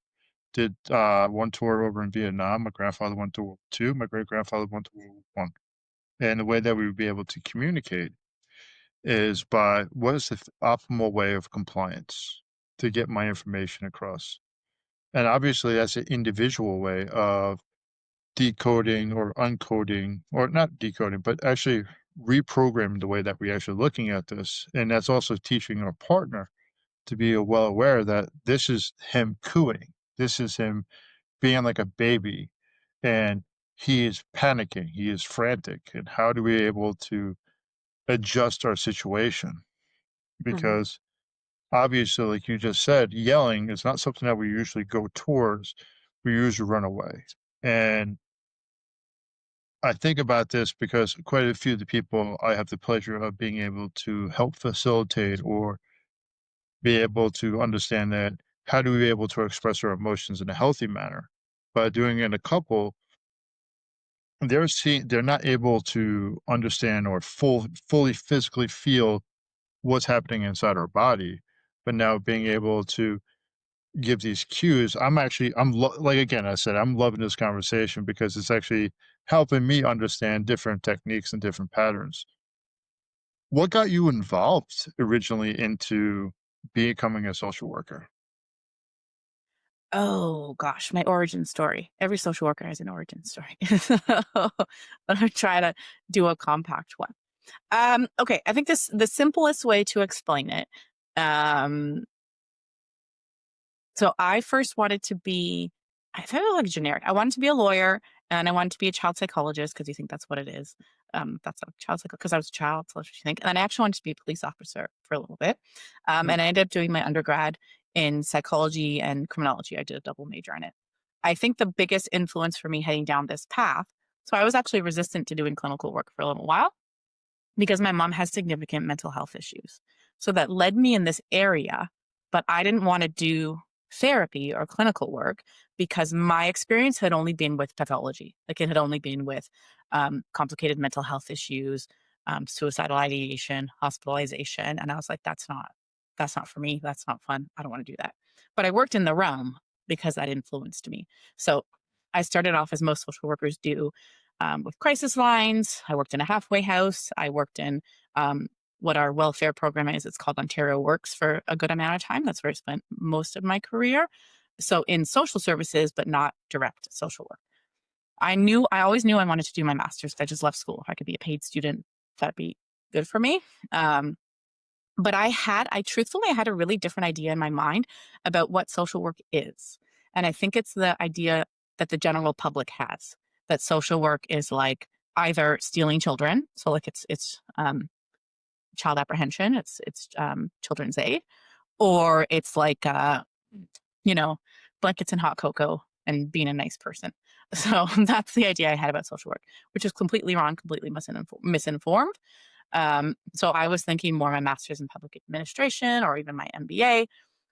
did 1 tour over in Vietnam. My grandfather went to World War II. My great grandfather went to World War One. And the way that we would be able to communicate is by what is the optimal way of compliance to get my information across. And obviously, that's an individual way of decoding or uncoding, or not decoding, but actually reprogramming the way that we're actually looking at this. And that's also teaching our partner to be well aware that this is him cooing. This is him being like a baby and he is panicking. He is frantic. And how do we able to adjust our situation? Mhm. Because obviously, like you just said, yelling is not something that we usually go towards. We usually run away. And I think about this because quite a few of the people I have the pleasure of being able to help facilitate or be able to understand that how do we be able to express our emotions in a healthy manner? By doing it in a couple, they're not able to understand or fully physically feel what's happening inside our body, but now being able to give these cues, like, again, I said, I'm loving this conversation because it's actually helping me understand different techniques and different patterns. What got you involved originally into becoming a social worker? Oh gosh, my origin story. Every social worker has an origin story. So, but I'll try to do a compact one. Okay, I think the simplest way to explain it. Um, so I first wanted to be, I thought it was like generic. I wanted to be a lawyer and I wanted to be a child psychologist because you think that's what it is. That's a child psychologist because I was a child, so that's what you think. And then I actually wanted to be a police officer for a little bit. Hmm. And I ended up doing my undergrad in psychology and criminology. I did a double major in it. I think the biggest influence for me heading down this path. So I was actually resistant to doing clinical work for a little while because my mom has significant mental health issues. So that led me in this area, but I didn't want to do therapy or clinical work because my experience had only been with pathology. Like it had only been with complicated mental health issues, suicidal ideation, hospitalization, and I was like, that's not for me. That's not fun. I don't want to do that. But I worked in the realm because that influenced me. So I started off as most social workers do with crisis lines. I worked in a halfway house. I worked in what our welfare program is. It's called Ontario Works for a good amount of time. That's where I spent most of my career. So in social services, but not direct social work. I always knew I wanted to do my master's. I just left school. If I could be a paid student, that'd be good for me. But I truthfully, I had a really different idea in my mind about what social work is. And I think it's the idea that the general public has that social work is like either stealing children. So like it's child apprehension, it's children's aid, or it's like, you know, blankets and hot cocoa and being a nice person. So that's the idea I had about social work, which is completely wrong, completely misinformed. So I was thinking more my master's in public administration or even my MBA,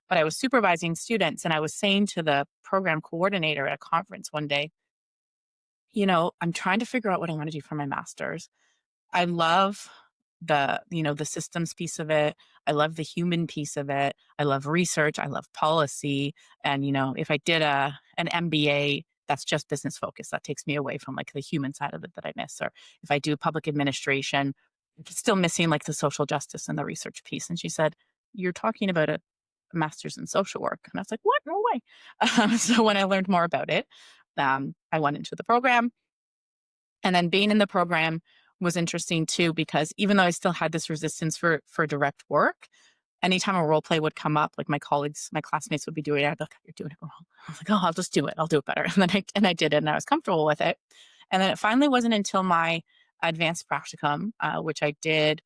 but I was supervising students and I was saying to the program coordinator at a conference one day, I'm trying to figure out what I want to do for my master's. I love the systems piece of it. I love the human piece of it. I love research. I love policy. And, if I did an MBA, that's just business focused. That takes me away from like the human side of it that I miss. Or if I do public administration, it's still missing like the social justice and the research piece. And she said, "You're talking about a master's in social work." And I was like, "What? No way." So when I learned more about it, I went into the program and then being in the program was interesting too, because even though I still had this resistance for direct work, anytime a role play would come up, like my colleagues, my classmates would be doing it, I'd be like, "You're doing it wrong." I was like, "Oh, I'll just do it. I'll do it better." And I did it and I was comfortable with it. And then it finally wasn't until my advanced practicum, which I did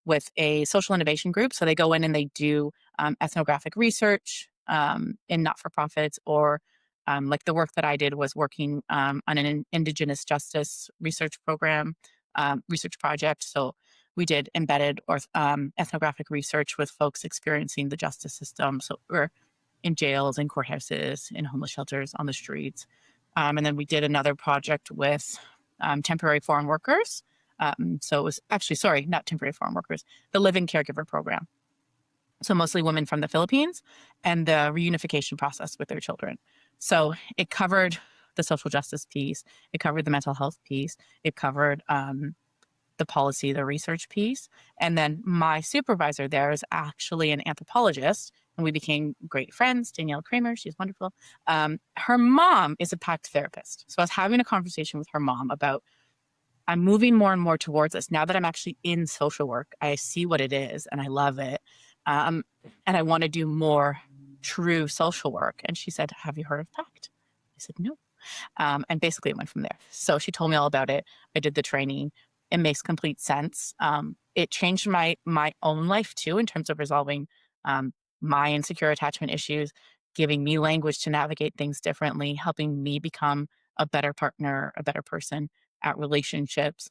with a social innovation group. So they go in and they do ethnographic research in not for profits or like the work that I did was working on an Indigenous justice research program, research project. So we did embedded or ethnographic research with folks experiencing the justice system. So we're in jails, in courthouses, in homeless shelters, on the streets. And then we did another project with temporary foreign workers. So it was actually, sorry, not temporary foreign workers, the living caregiver program. So mostly women from the Philippines and the reunification process with their children. So it covered the social justice piece, it covered the mental health piece, it covered the policy, the research piece. And then my supervisor there is actually an anthropologist, and we became great friends. Danielle Kramer, she's wonderful. Her mom is a PACT therapist. So I was having a conversation with her mom about I'm moving more and more towards this. Now that I'm actually in social work, I see what it is and I love it. Um, and I want to do more true social work. And she said, "Have you heard of PACT?" I said, "No." And basically it went from there. So she told me all about it. I did the training. It makes complete sense. It changed my own life too in terms of resolving my insecure attachment issues, giving me language to navigate things differently, helping me become a better partner, a better person at relationships.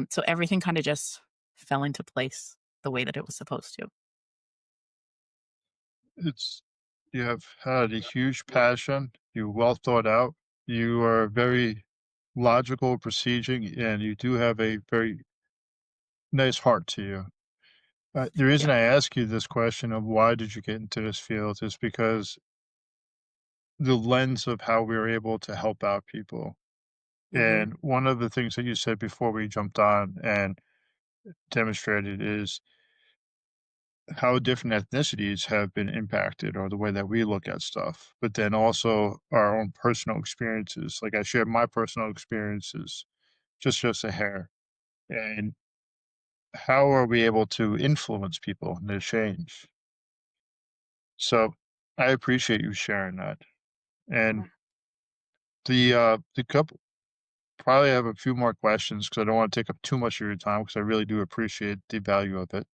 So everything kind of just fell into place the way that it was supposed to. It's You have had a huge passion. You're well thought out. You are very logical proceeding, and you do have a very nice heart to you. The reason Yeah. I ask you this question of why did you get into this field is because the lens of how we were able to help out people. Hmm. And one of the things that you said before we jumped on and demonstrated is how different ethnicities have been impacted or the way that we look at stuff, but then also our own personal experiences. Like I shared my personal experiences, just a hair. And how are we able to influence people and their change? So I appreciate you sharing that. And the couple probably have a few more questions because I don't want to take up too much of your time because I really do appreciate the value of it.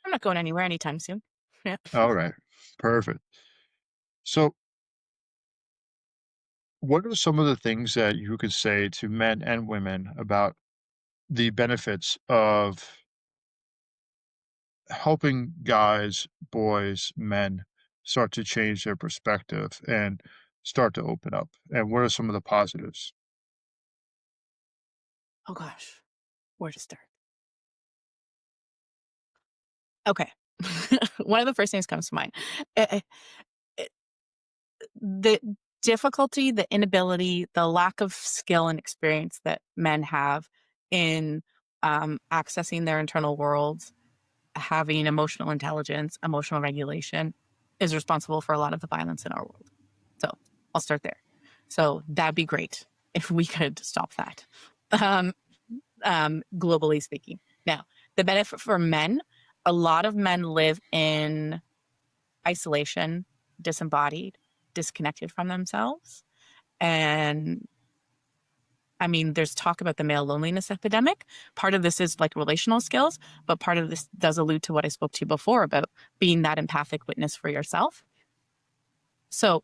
I'm not going anywhere anytime soon. Yeah. All right, perfect. So, what are some of the things that you could say to men and women about the benefits of helping guys, boys, men start to change their perspective and start to open up? And what are some of the positives? Oh gosh, where to start? Okay. One of the first things comes to mind. Eh, eh, the difficulty, the inability, the lack of skill and experience that men have in accessing their internal worlds, having emotional intelligence, emotional regulation is responsible for a lot of the violence in our world. So I'll start there. So that'd be great if we could stop that, um, globally speaking. Now, the benefit for men, a lot of men live in isolation, disembodied, disconnected from themselves. And I mean, there's talk about the male loneliness epidemic. Part of this is like relational skills, but part of this does allude to what I spoke to before about being that empathic witness for yourself. So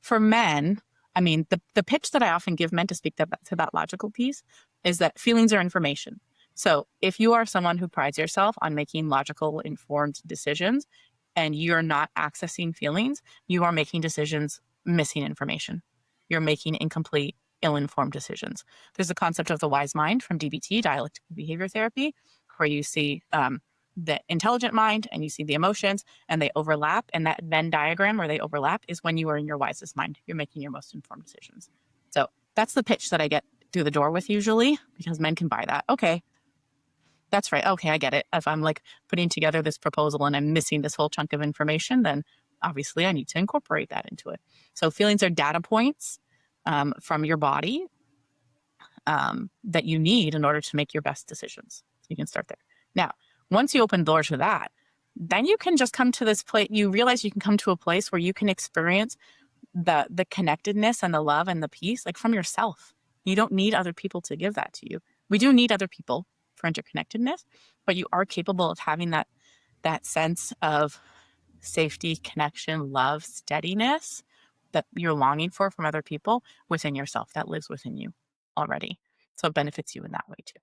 for men, I mean, the pitch that I often give men to speak to that logical piece is that feelings are information. So if you are someone who prides yourself on making logical, informed decisions and you're not accessing feelings, you are making decisions missing information. You're making incomplete, ill informed decisions. There's the concept of the wise mind from DBT, dialectical behavior therapy, where you see the intelligent mind and you see the emotions and they overlap. And that Venn diagram where they overlap is when you are in your wisest mind. You're making your most informed decisions. So that's the pitch that I get through the door with usually because men can buy that. Okay, that's right. Okay, I get it. If I'm like putting together this proposal and I'm missing this whole chunk of information, then obviously I need to incorporate that into it. So feelings are data points from your body that you need in order to make your best decisions. So you can start there. Now, once you open doors to that, then you can just come to this place. You realize you can come to a place where you can experience the connectedness and the love and the peace like from yourself. You don't need other people to give that to you. We do need other people for interconnectedness, but you are capable of having that sense of safety, connection, love, steadiness that you're longing for from other people within yourself that lives within you already. So it benefits you in that way too.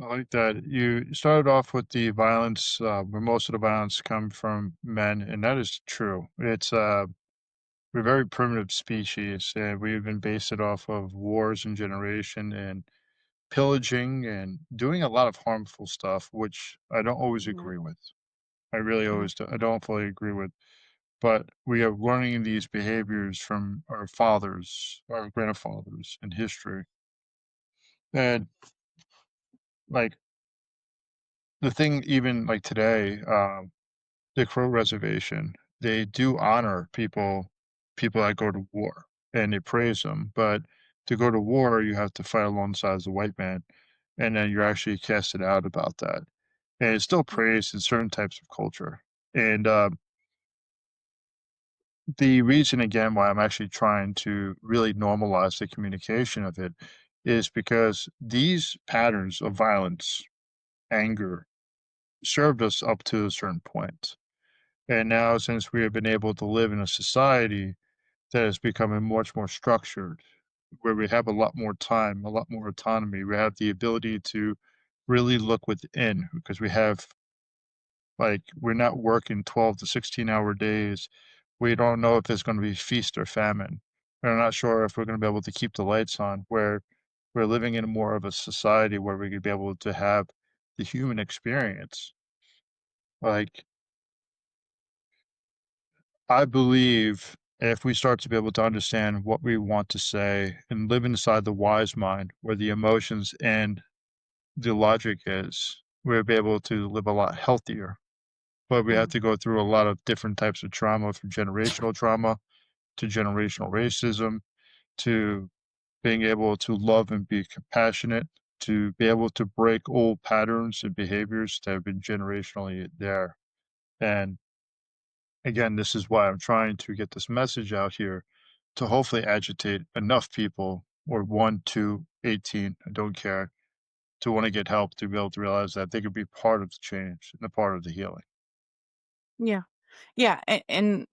I like that. You started off with the violence, where most of the violence come from men, and that is true. We're a very primitive species, and we even base it off of wars and generation and pillaging and doing a lot of harmful stuff, which I don't always Mhm, agree with. I really mhm, always do. I don't fully agree with. But we are learning these behaviors from our fathers, our grandfathers in history. And like the thing, even like today, the Crow Reservation, they do honor people that go to war, and they praise them, but to go to war, you have to fight alongside the white man, and then you're actually casted out about that, and it's still mhm, praised in certain types of culture, and, the reason, again, why I'm actually trying to really normalize the communication of it is because these patterns of violence, anger, served us up to a certain point. And now, since we have been able to live in a society that is becoming much more structured, where we have a lot more time, a lot more autonomy, we have the ability to really look within because we have, like, we're not working 12 to 16-hour days. We don't know if there's going to be feast or famine. And I'm not sure if we're gonna be able to keep the lights on, where we're living in more of a society where we could be able to have the human experience. Like, I believe if we start to be able to understand what we want to say and live inside the wise mind where the emotions and the logic is, we'll be able to live a lot healthier. But we have Mhm. to go through a lot of different types of trauma, from generational trauma to generational racism to being able to love and be compassionate, to be able to break old patterns and behaviors that have been generationally there. And again, this is why I'm trying to get this message out here to hopefully agitate enough people, or 1, 2, 18, I don't care, to want to get help to be able to realize that they could be part of the change and a part of the healing. Yeah. Yeah, and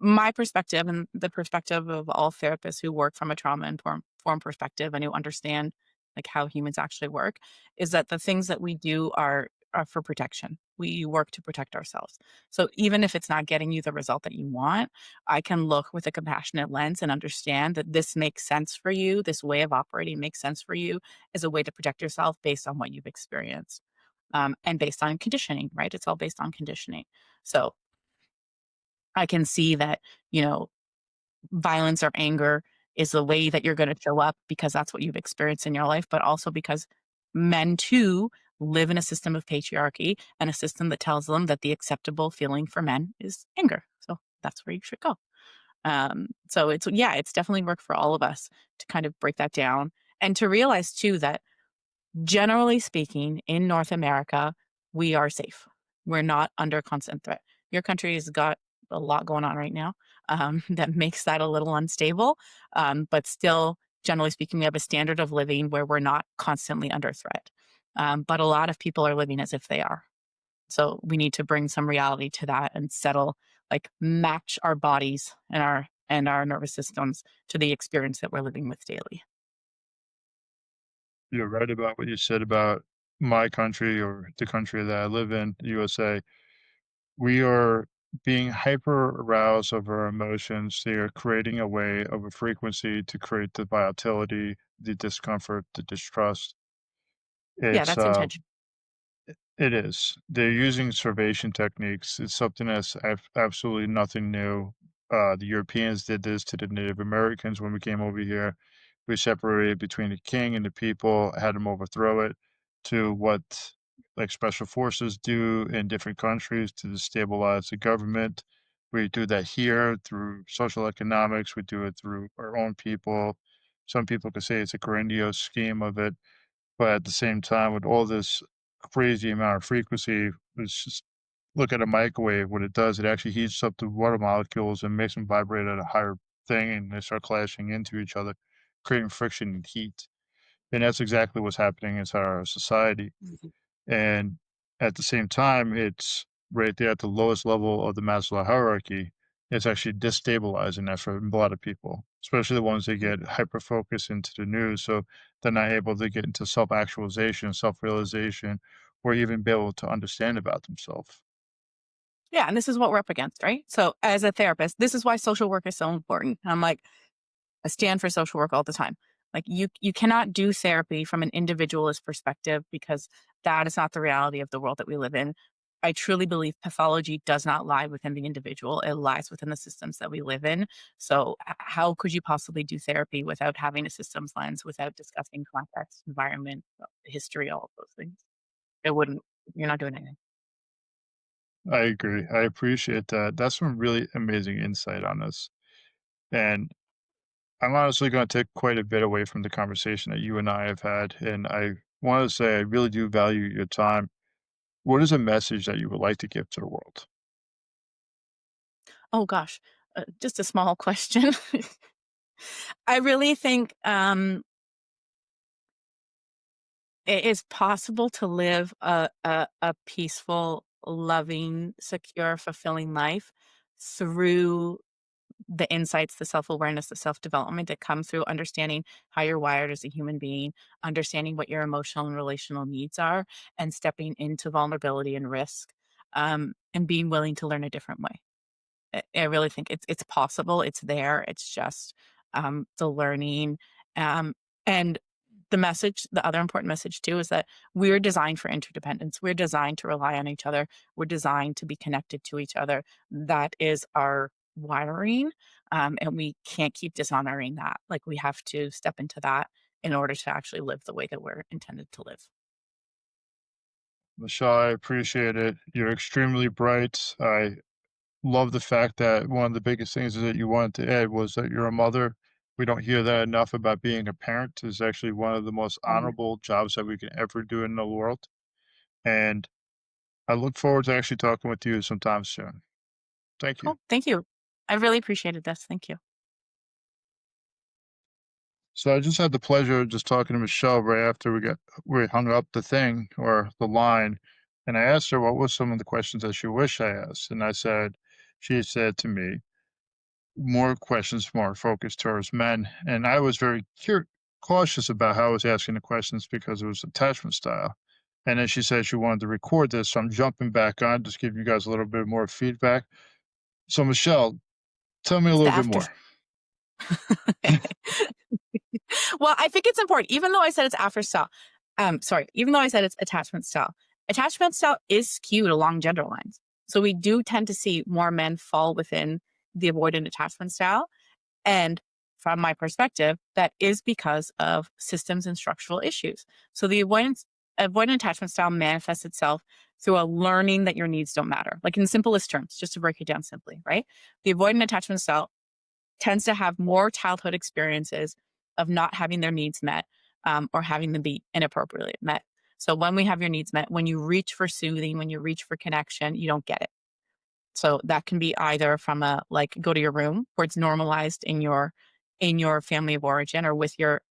my perspective and the perspective of all therapists who work from a trauma informed perspective and who understand, like, how humans actually work, is that the things that we do are for protection. We work to protect ourselves. So even if it's not getting you the result that you want, I can look with a compassionate lens and understand that this makes sense for you, this way of operating makes sense for you as a way to protect yourself based on what you've experienced, and based on conditioning, right? It's all based on conditioning. So I can see that, you know, violence or anger is the way that you're gonna show up because that's what you've experienced in your life, but also because men too live in a system of patriarchy and a system that tells them that the acceptable feeling for men is anger. So that's where you should go. So it's yeah, it's definitely work for all of us to kind of break that down and to realize too that generally speaking, in North America, we are safe. We're not under constant threat. Your country has got a lot going on right now, that makes that a little unstable. But still, generally speaking, we have a standard of living where we're not constantly under threat. But a lot of people are living as if they are. So we need to bring some reality to that and settle, like, match our bodies and our nervous systems to the experience that we're living with daily. You're right about what you said about my country, or the country that I live in, the USA. We are being hyper aroused of our emotions. They are creating a way of a frequency to create the volatility, the discomfort, the distrust. Yeah, It's that's intention. it is. They're using starvation techniques. It's something that's absolutely nothing new. The Europeans did this to the Native Americans when we came over here. We separated between the king and the people, had them overthrow it, to what, like, special forces do in different countries to destabilize the government. We do that here through social economics. We do it through our own people. Some people could say it's a grandiose scheme of it, but at the same time, with all this crazy amount of frequency, it's just look at a microwave. What it does, it actually heats up the water molecules and makes them vibrate at a higher thing, and they start clashing into each other, creating friction and heat. And that's exactly what's happening inside our society. Mhm. And at the same time, it's right there at the lowest level of the Maslow hierarchy. It's actually destabilizing that for a lot of people, especially the ones that get hyper focused into the news. So they're not able to get into self actualization, self realization, or even be able to understand about themselves. Yeah, and this is what we're up against, right? So, as a therapist, this is why social work is so important. I'm like, I stand for social work all the time. Like, you cannot do therapy from an individualist perspective because that is not the reality of the world that we live in. I truly believe pathology does not lie within the individual. It lies within the systems that we live in. So, how could you possibly do therapy without having a systems lens, without discussing context, environment, history, all of those things? It wouldn't. You're not doing anything. I agree. I appreciate that. That's some really amazing insight on this. And I'm honestly going to take quite a bit away from the conversation that you and I have had. And I want to say I really do value your time. What is a message that you would like to give to the world? Oh gosh, just a small question. I really think, it is possible to live a peaceful, loving, secure, fulfilling life through the insights, the self-awareness, the self-development that come through understanding how you're wired as a human being, understanding what your emotional and relational needs are, and stepping into vulnerability and risk, and being willing to learn a different way. I really think it's possible, it's there, it's just, the learning, um, and the other important message too is that we're designed for interdependence. We're designed to rely on each other. We're designed to be connected to each other. That is our wiring, and we can't keep dishonoring that. Like, we have to step into that in order to actually live the way that we're intended to live. Michelle, I appreciate it. You're extremely bright. I love the fact that one of the biggest things that you wanted to add was that you're a mother. We don't hear that enough about being a parent. Is actually one of the most Mhm. honorable jobs that we can ever do in the world. And I look forward to actually talking with you sometime soon. Thank you. Cool. Thank you. I really appreciated this. Thank you. So I just had the pleasure of just talking to Michelle right after we hung up the thing or the line, and I asked her what was some of the questions that she wished I asked, and she said to me, more questions more focused towards men, and I was very cautious about how I was asking the questions because it was attachment style. And then she said she wanted to record this, so I'm jumping back on, just give you guys a little bit more feedback. So Michelle, tell me a It's the little bit after. more. Well, I think it's important, even though I said it's after style. Sorry, even though I said it's attachment style is skewed along gender lines. So we do tend to see more men fall within the avoidant attachment style. And from my perspective, that is because of systems and structural issues. So the avoidant attachment style manifests itself through a learning that your needs don't matter. Like, in simplest terms, just to break it down simply, right? The avoidant attachment style tends to have more childhood experiences of not having their needs met, or having them be inappropriately met. So when we have your needs met, when you reach for soothing, when you reach for connection, you don't get it. So that can be either from a, like, go to your room where it's normalized in your family of origin, or with your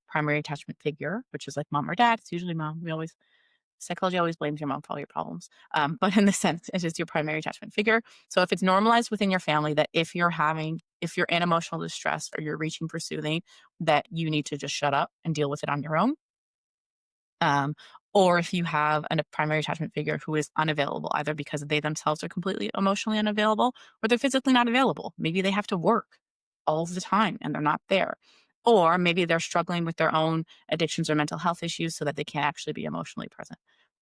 primary attachment figure, which is like mom or dad. It's usually mom. We always Psychology always blames your mom for all your problems. But in this sense, it's just your primary attachment figure. So if it's normalized within your family that if you're in emotional distress or you're reaching for soothing, that you need to just shut up and deal with it on your own. Um, or if you have a primary attachment figure who is unavailable, either because they themselves are completely emotionally unavailable or they're physically not available. Maybe they have to work all the time and they're not there. Or maybe they're struggling with their own addictions or mental health issues so that they can't actually be emotionally present.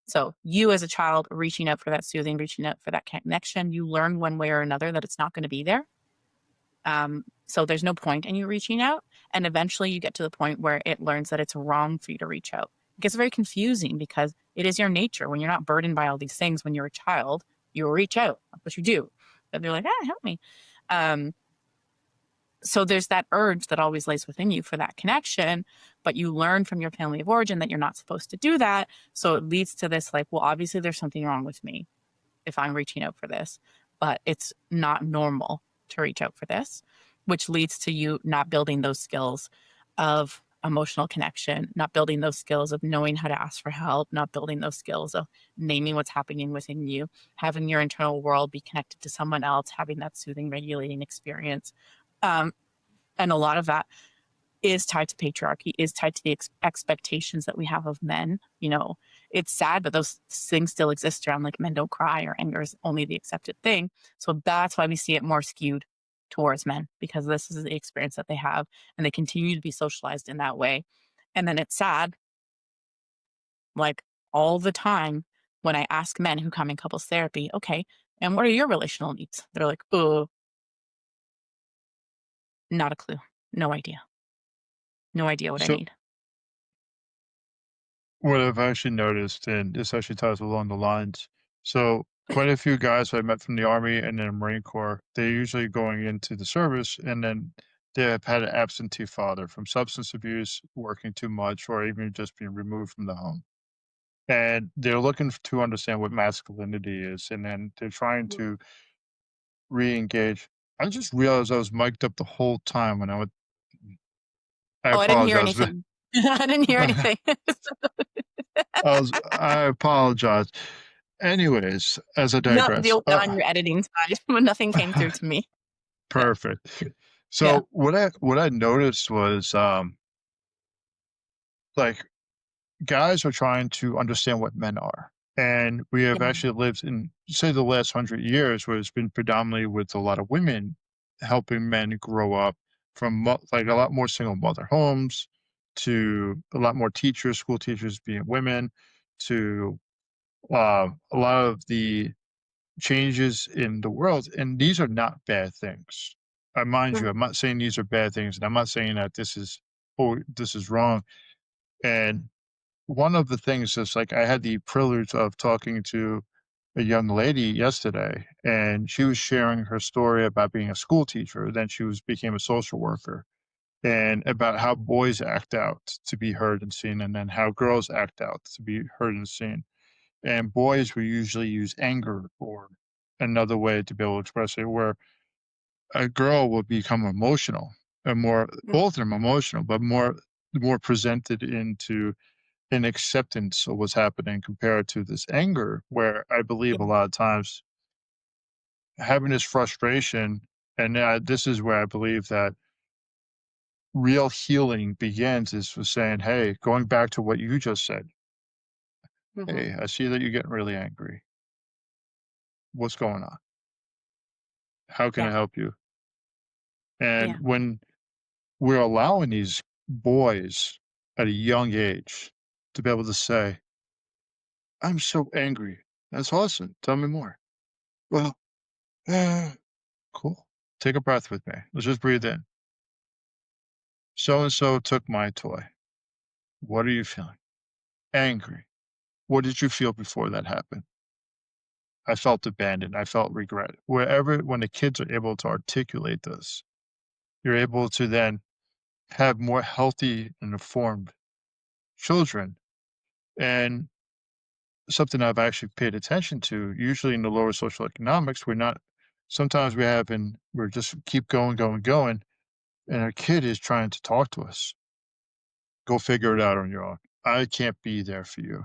So, you as a child reaching out for that soothing, reaching out for that connection, you learn one way or another that it's not going to be there. So there's no point in you reaching out. And eventually you get to the point where it learns that it's wrong for you to reach out. It gets very confusing because it is your nature. When you're not burdened by all these things when you're a child, you will reach out. That's what you do. And they're like, help me. Um, so there's that urge that always lays within you for that connection, but you learn from your family of origin that you're not supposed to do that. So it leads to this, like, well, obviously there's something wrong with me if I'm reaching out for this, but it's not normal to reach out for this, which leads to you not building those skills of emotional connection, not building those skills of knowing how to ask for help, not building those skills of naming what's happening within you, having your internal world be connected to someone else, having that soothing, regulating experience. Um, and a lot of that is tied to patriarchy, is tied to the expectations that we have of men. It's sad, but those things still exist around, like, men don't cry or anger is only the accepted thing. So that's why we see it more skewed towards men, because this is the experience that they have and they continue to be socialized in that way. And then it's sad, like, all the time when I ask men who come in couples therapy, okay, and what are your relational needs? They're like, oh, not a clue. No idea. No idea what I So need. what I've actually noticed, and this actually ties along the lines, so quite a few guys I met from the Army and then Marine Corps, they're usually going into the service and then they have had an absentee father from substance abuse, working too much, or even just being removed from the home. And they're looking to understand what masculinity is, and then they're trying to re-engage. I just realized I was mic'd up the whole time when I Oh, I didn't hear apologize. anything. I didn't hear anything. I apologize. Anyways, as I No, digress, you'll get on your editing side, but nothing came through to me. Yeah, perfect. yeah. So what I noticed was, like, guys are trying to understand what men are. And we have Yeah. actually lived in, say, the last 100 years, where it's been predominantly with a lot of women helping men grow up from like a lot more single mother homes to a lot more teachers, school teachers being women, to a lot of the changes in the world. And these are not bad things. I mind you, Mhm. I'm not saying these are bad things, and I'm not saying that this is, oh, this is wrong. And one of the things is, like, I had the privilege of talking to a young lady yesterday, and she was sharing her story about being a school teacher. Then she became a social worker, and about how boys act out to be heard and seen, and then how girls act out to be heard and seen. And boys will usually use anger or another way to be able to express it, where a girl will become emotional and more, Mhm. both of them emotional, but more presented into an acceptance of what's happening compared to this anger, where I believe a Yeah. lot of times having this frustration, and this is where I believe that real healing begins, is with saying, hey, going back to what you just said, Mhm. hey, I see that you're getting really angry. What's going on? How can I Yeah. help you? And Yeah. when we're allowing these boys at a young age to be able to say, I'm so angry. That's awesome. Tell me more. Well, cool. Take a breath with me. Let's just breathe in. So and so took my toy. What are you feeling? Angry. What did you feel before that happened? I felt abandoned. I felt regret. When the kids are able to articulate this, you're able to then have more healthy and informed children. And something I've actually paid attention to, usually in the lower social economics, sometimes we're just keep going, going, going. And our kid is trying to talk to us. Go figure it out on your own. I can't be there for you.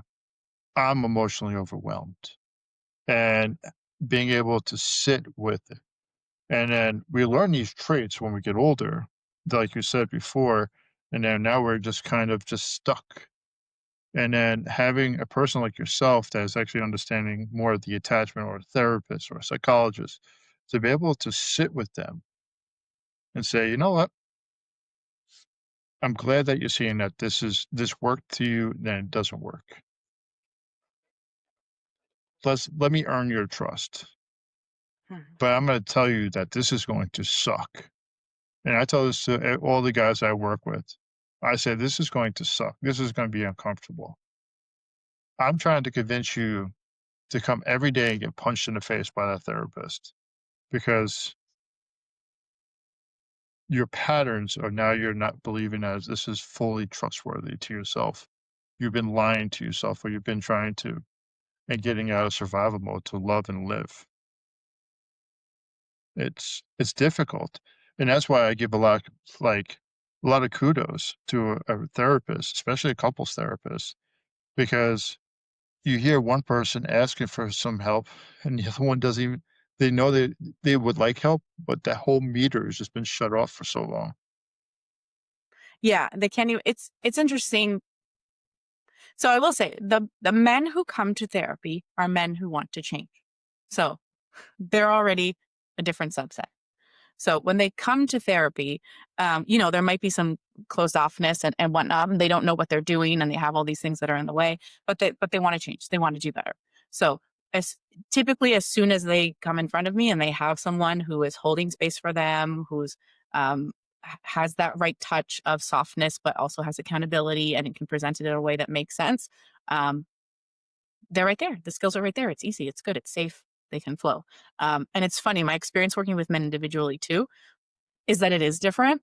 I'm emotionally overwhelmed. And being able to sit with it. And then we learn these traits when we get older, like you said before. And then now we're just kind of just stuck. And then having a person like yourself that is actually understanding more of the attachment, or a therapist or a psychologist, to be able to sit with them and say, you know what? I'm glad that you're seeing that this worked to you, then it doesn't work. Let me earn your trust. Mhm. But I'm gonna tell you that this is going to suck. And I tell this to all the guys I work with. I say, this is going to suck. This is gonna be uncomfortable. I'm trying to convince you to come every day and get punched in the face by that therapist, because your patterns are, now you're not believing as this is fully trustworthy to yourself. You've been lying to yourself, or you've been trying to, and getting out of survival mode to love and live. It's difficult, and that's why I give like, a lot of kudos to a therapist, especially a couples therapist, because you hear one person asking for some help, and the other one doesn't even, they know they would like help, but that whole meter has just been shut off for so long. Yeah, they can't even it's interesting. So I will say the men who come to therapy are men who want to change. So they're already a different subset. So when they come to therapy, there might be some closed offness and whatnot, and they don't know what they're doing, and they have all these things that are in the way. But they want to change. They want to do better. So as typically as soon as they come in front of me and they have someone who is holding space for them, who's has that right touch of softness, but also has accountability and it can present it in a way that makes sense. Um, they're right there. The skills are right there. It's easy. It's good. It's safe. They can flow. And it's funny. My experience working with men individually too is that it is different.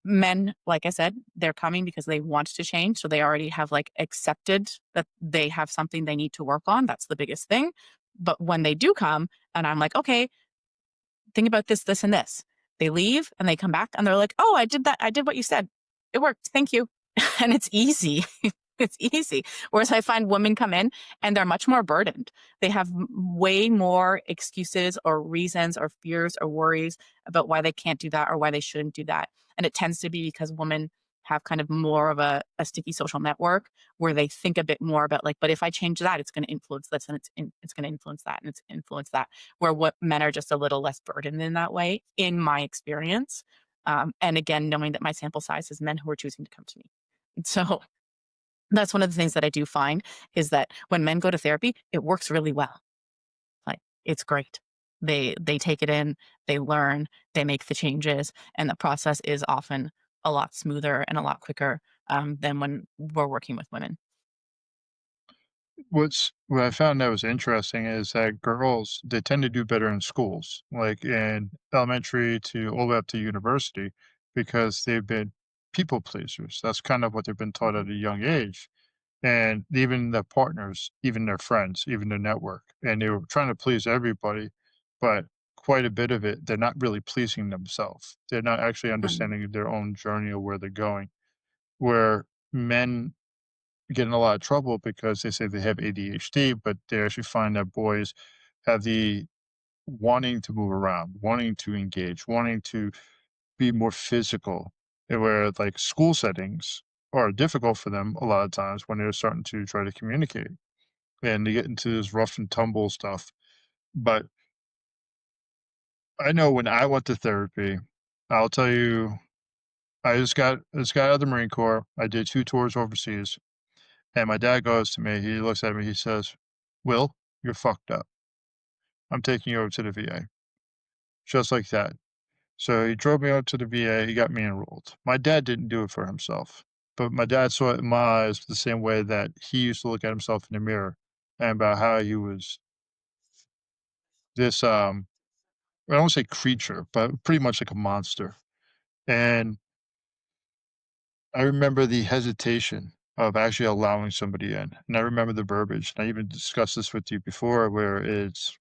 Men, like I said, they're coming because they want to change. So they already have like accepted that they have something they need to work on. That's the biggest thing. But when they do come and I'm like, okay, think about this, this, and this, they leave and they come back and they're like, oh, I did that. I did what you said. It worked. Thank you. And it's easy. It's easy. Whereas I find women come in and they're much more burdened. They have way more excuses or reasons or fears or worries about why they can't do that or why they shouldn't do that. And it tends to be because women have kind of more of a sticky social network where they think a bit more about like, but if I change that, it's going to influence this and it's going to influence that and it's influence that. Where what men are just a little less burdened in that way, in my experience. And again, knowing that my sample size is men who are choosing to come to me. So that's one of the things that I do find is that when men go to therapy, it works really well. Like, it's great. They take it in, they learn, they make the changes, and the process is often a lot smoother and a lot quicker, than when we're working with women. What I found that was interesting is that girls, they tend to do better in schools, like in elementary to all the way up to university, because they've been people pleasers. That's kind of what they've been taught at Mhm, a young age. And even their partners, even their friends, even their network. And they were trying to please everybody, but quite a bit of it, they're not really pleasing themselves. They're not actually mhm, understanding their own journey or where they're going. Where men get in a lot of trouble because they say they have ADHD, but they actually find that boys have the wanting to move around, wanting to engage, wanting to be more physical, and where like school settings are difficult for them a lot of times when they're starting to try to communicate and they get into this rough and tumble stuff. But I know when I went to therapy, I'll tell you, I just got out of the Marine Corps. I did 2 tours overseas. And my dad goes to me, he looks at me, he says, "Will, you're fucked up. I'm taking you over to the VA." Just like that. So he drove me out to the VA, he got me enrolled. My dad didn't do it for himself, but my dad saw it in my eyes the same way that he used to look at himself in the mirror and about how he was this, I don't wanna say creature, but pretty much like a monster. And I remember the hesitation of actually allowing somebody in, and I remember the verbiage, and I even discussed this with you before where it's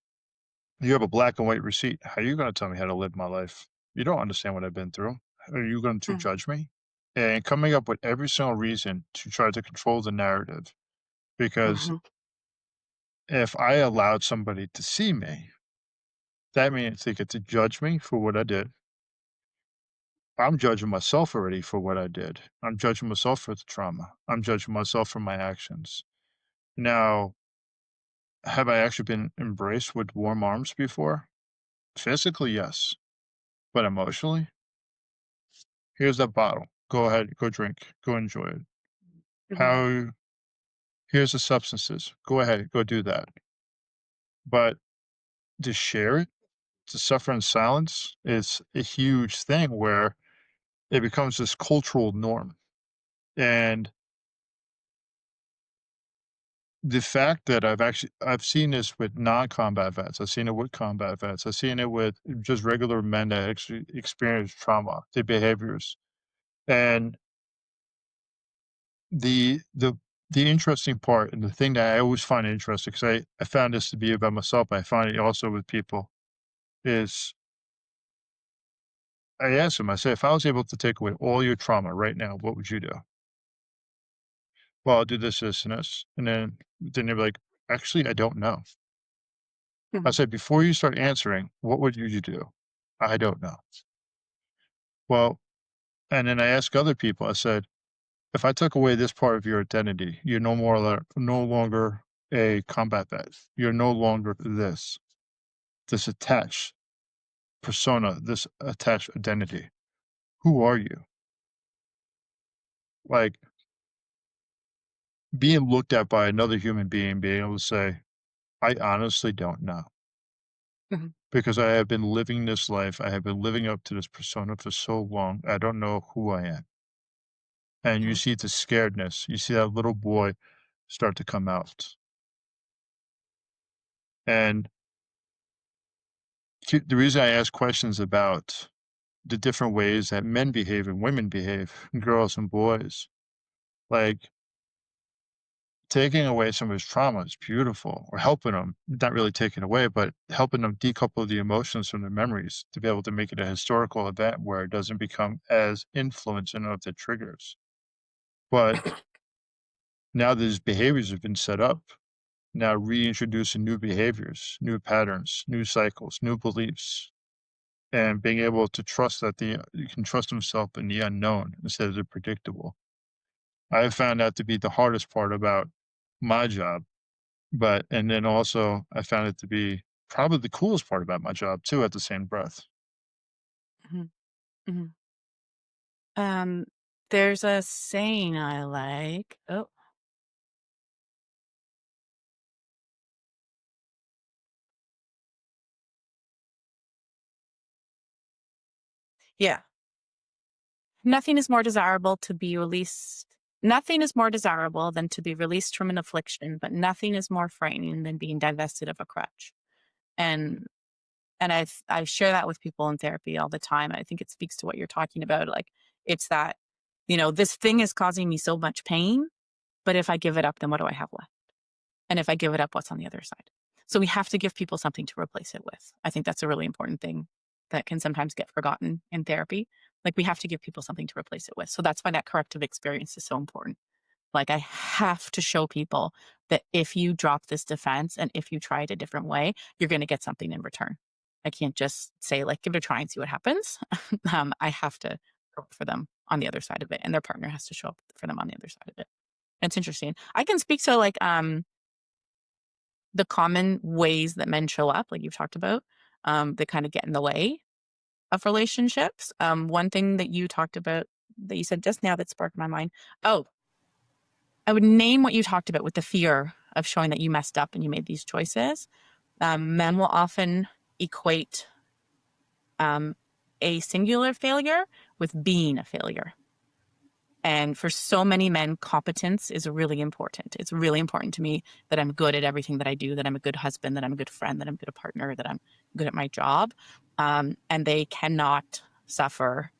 you have a black and white receipt. How are you gonna tell me how to live my life? You don't understand what I've been through. Are you going to mhm, judge me? And coming up with every single reason to try to control the narrative. Because mhm, if I allowed somebody to see me, that means they get to judge me for what I did. I'm judging myself already for what I did. I'm judging myself for the trauma. I'm judging myself for my actions. Now, have I actually been embraced with warm arms before? Physically, yes. But emotionally, here's that bottle. Go ahead, go drink, go enjoy it. mhm, How here's the substances. Go ahead, go do that. But to share it, to suffer in silence is a huge thing where it becomes this cultural norm. And the fact that I've seen this with non-combat vets, I've seen it with combat vets, I've seen it with just regular men that actually experience trauma, their behaviors. And The the the interesting part and the thing that I always find interesting, because I found this to be about myself, but I find it also with people, is I ask them, I say, "If I was able to take away all your trauma right now, what would you do?" "Well, I'll do this, this, and this." And then they're like, "Actually, I don't know." I mhm, said, "Before you start answering, what would you do?" "I don't know." Well, and then I ask other people, I said, "If I took away this part of your identity, you're no longer a combat vet. You're no longer this attached persona, this attached identity. Who are you?" Like being looked at by another human being, being able to say, I honestly don't know mhm, because I have been living this life. I have been living up to this persona for so long. I don't know who I am. And you mhm, see the scaredness. You see that little boy start to come out. And the reason I ask questions about the different ways that men behave and women behave, girls and boys, like taking away some of his trauma is beautiful, or helping him, not really taking away, but helping them decouple the emotions from the memories to be able to make it a historical event where it doesn't become as influencing of the triggers. But now these behaviors have been set up, now reintroducing new behaviors, new patterns, new cycles, new beliefs. and being able to trust that you can trust himself in the unknown instead of the predictable. I have found that to be the hardest part about my job, but and then also I found it to be probably the coolest part about my job too at the same breath. Mhm, mhm. Um, there's a saying I like. Oh, yeah. Nothing is more desirable to be released. Nothing is more desirable than to be released from an affliction, but nothing is more frightening than being divested of a crutch. And I share that with people in therapy all the time. I think it speaks to what you're talking about. Like it's that, this thing is causing me so much pain, but if I give it up, then what do I have left? And if I give it up, what's on the other side? So we have to give people something to replace it with. I think that's a really important thing that can sometimes get forgotten in therapy. Like we have to give people something to replace it with. So that's why that corrective experience is so important. Like I have to show people that if you drop this defense and if you try it a different way, you're going to get something in return. I can't just say like, give it a try and see what happens. I have to show up for them on the other side of it, and their partner has to show up for them on the other side of it. It's interesting. I can speak to like the common ways that men show up, like you've talked about, that kind of get in the way of relationships. One thing that you talked about that you said just now that sparked my mind. Oh, I would name what you talked about with the fear of showing that you messed up and you made these choices. Men will often equate um, a singular failure with being a failure. And for so many men, competence is really important. It's really important to me that I'm good at everything that I do, that I'm a good husband, that I'm a good friend, that I'm a good partner, that I'm good at my job. And they cannot suffer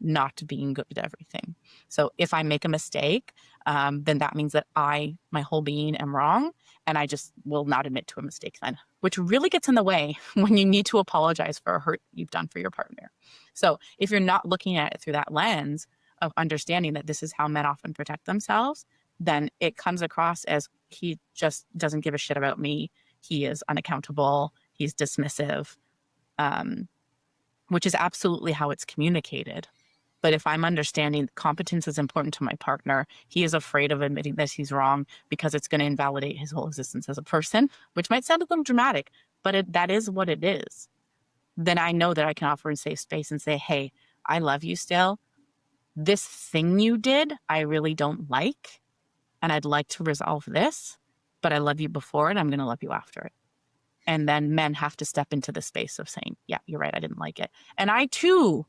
not being good at everything. So if I make a mistake, then that means that my whole being, am wrong. And I just will not admit to a mistake then, which really gets in the way when you need to apologize for a hurt you've done for your partner. So if you're not looking at it through that lens of understanding that this is how men often protect themselves, then it comes across as he just doesn't give a shit about me. He is unaccountable. He's dismissive, um, which is absolutely how it's communicated. But if I'm understanding competence is important to my partner, he is afraid of admitting that he's wrong because it's going to invalidate his whole existence as a person, which might sound a little dramatic, but that is what it is. Then I know that I can offer a safe space and say, hey, I love you still. This thing you did, I really don't like. And I'd like to resolve this, but I love you before it. I'm going to love you after it. And then men have to step into the space of saying, yeah, you're right. I didn't like it. And I too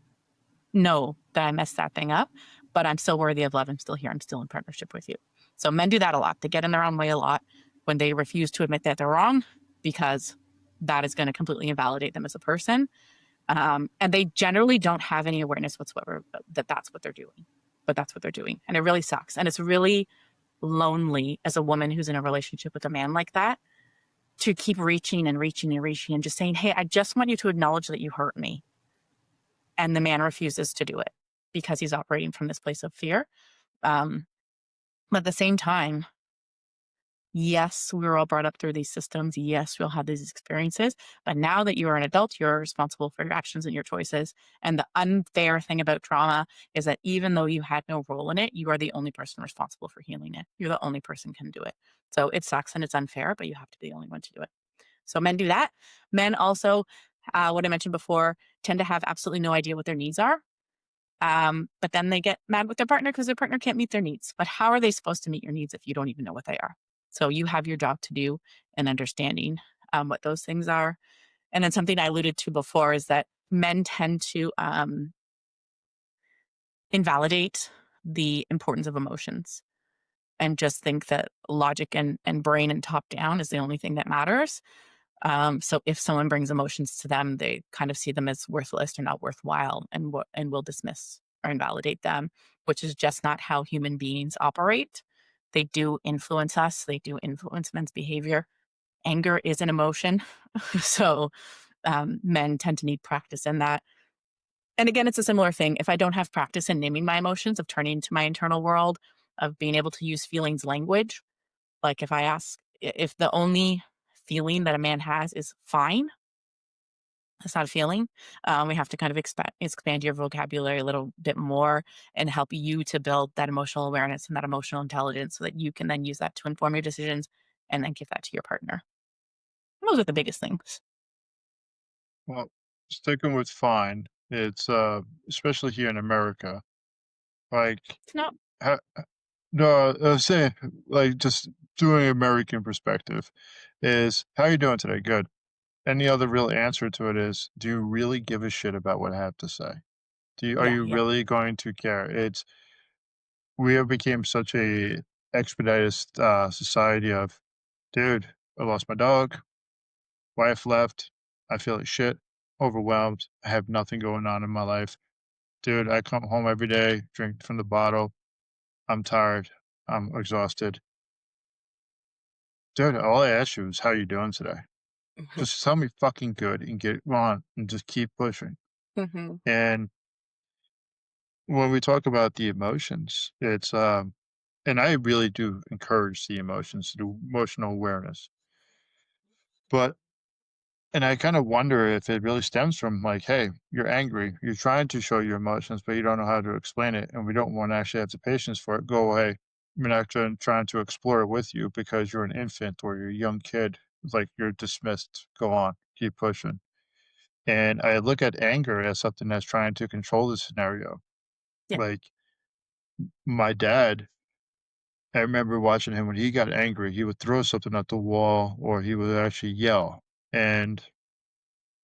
know that I messed that thing up, but I'm still worthy of love. I'm still here. I'm still in partnership with you. So men do that a lot. They get in their own way a lot when they refuse to admit that they're wrong because that is going to completely invalidate them as a person. And they generally don't have any awareness whatsoever that that's what they're doing, but that's what they're doing. And it really sucks. And it's really lonely as a woman who's in a relationship with a man like that to keep reaching and reaching and reaching and just saying, hey, I just want you to acknowledge that you hurt me. And the man refuses to do it because he's operating from this place of fear. But at the same time, yes, we were all brought up through these systems. Yes, we all had these experiences. But now that you are an adult, you're responsible for your actions and your choices. And the unfair thing about trauma is that even though you had no role in it, you are the only person responsible for healing it. You're the only person can do it. So it sucks and it's unfair, but you have to be the only one to do it. So men do that. Men also, what I mentioned before, tend to have absolutely no idea what their needs are. But then they get mad with their partner because their partner can't meet their needs. But how are they supposed to meet your needs if you don't even know what they are? So you have your job to do in understanding what those things are. And then something I alluded to before is that men tend to invalidate the importance of emotions and just think that logic and brain and top down is the only thing that matters. So if someone brings emotions to them, they kind of see them as worthless or not worthwhile and will dismiss or invalidate them, which is just not how human beings operate. They do influence us. They do influence men's behavior. Anger is an emotion. So men tend to need practice in that. And again, it's a similar thing. If I don't have practice in naming my emotions, of turning to my internal world, of being able to use feelings language, like if I ask, if the only feeling that a man has is fine, It's not a feeling. We have to kind of expand your vocabulary a little bit more and help you to build that emotional awareness and that emotional intelligence so that you can then use that to inform your decisions and then give that to your partner. Those are the biggest things. Well, sticking with fine, it's, especially here in America, like, It's not. ha no, I was saying, like, just doing American perspective is, "How you doing today?" "Good." Any other real answer to it is, do you really give a shit about what I have to say? Are Yeah, you yeah. really going to care? We have became such a expedited, society of, "Dude, I lost my dog, wife left, I feel like shit, overwhelmed, I have nothing going on in my life. Dude, I come home every day, drink from the bottle, I'm tired, I'm exhausted. Dude, all I ask you is how you doing today? Mhm, Just tell me fucking good and get on and just keep pushing." mhm, And when we talk about the emotions, it's, and I really do encourage the emotions, the emotional awareness. But and I kind of wonder if it really stems from like, hey, you're angry, you're trying to show your emotions, but you don't know how to explain it, and we don't want to actually have the patience for it. Go away. We're not trying to explore it with you because you're an infant or you're a young kid. It's like you're dismissed. Go on, keep pushing. And I look at anger as something that's trying to control the scenario. yeah. Like my dad, I remember watching him when he got angry, he would throw something at the wall or he would actually yell. And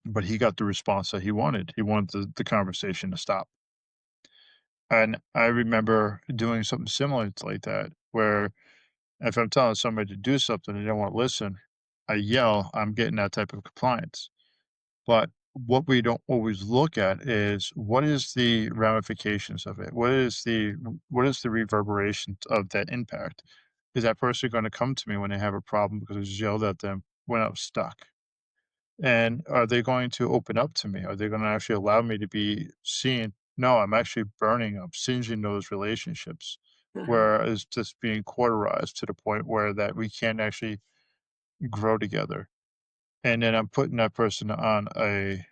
but he got the response that he wanted. He wanted the conversation to stop. And I remember doing something similar to like that, where if I'm telling somebody to do something and they don't want to listen, I yell, I'm getting that type of compliance. But what we don't always look at is what is the ramifications of it? What is the reverberation of that impact? Is that person going to come to me when they have a problem because I just yelled at them when I was stuck? And are they going to open up to me? Are they going to actually allow me to be seen? No, I'm actually burning up, singeing those relationships Mhm, where it's just being cauterized to the point where that we can't actually grow together. And then I'm putting that person on a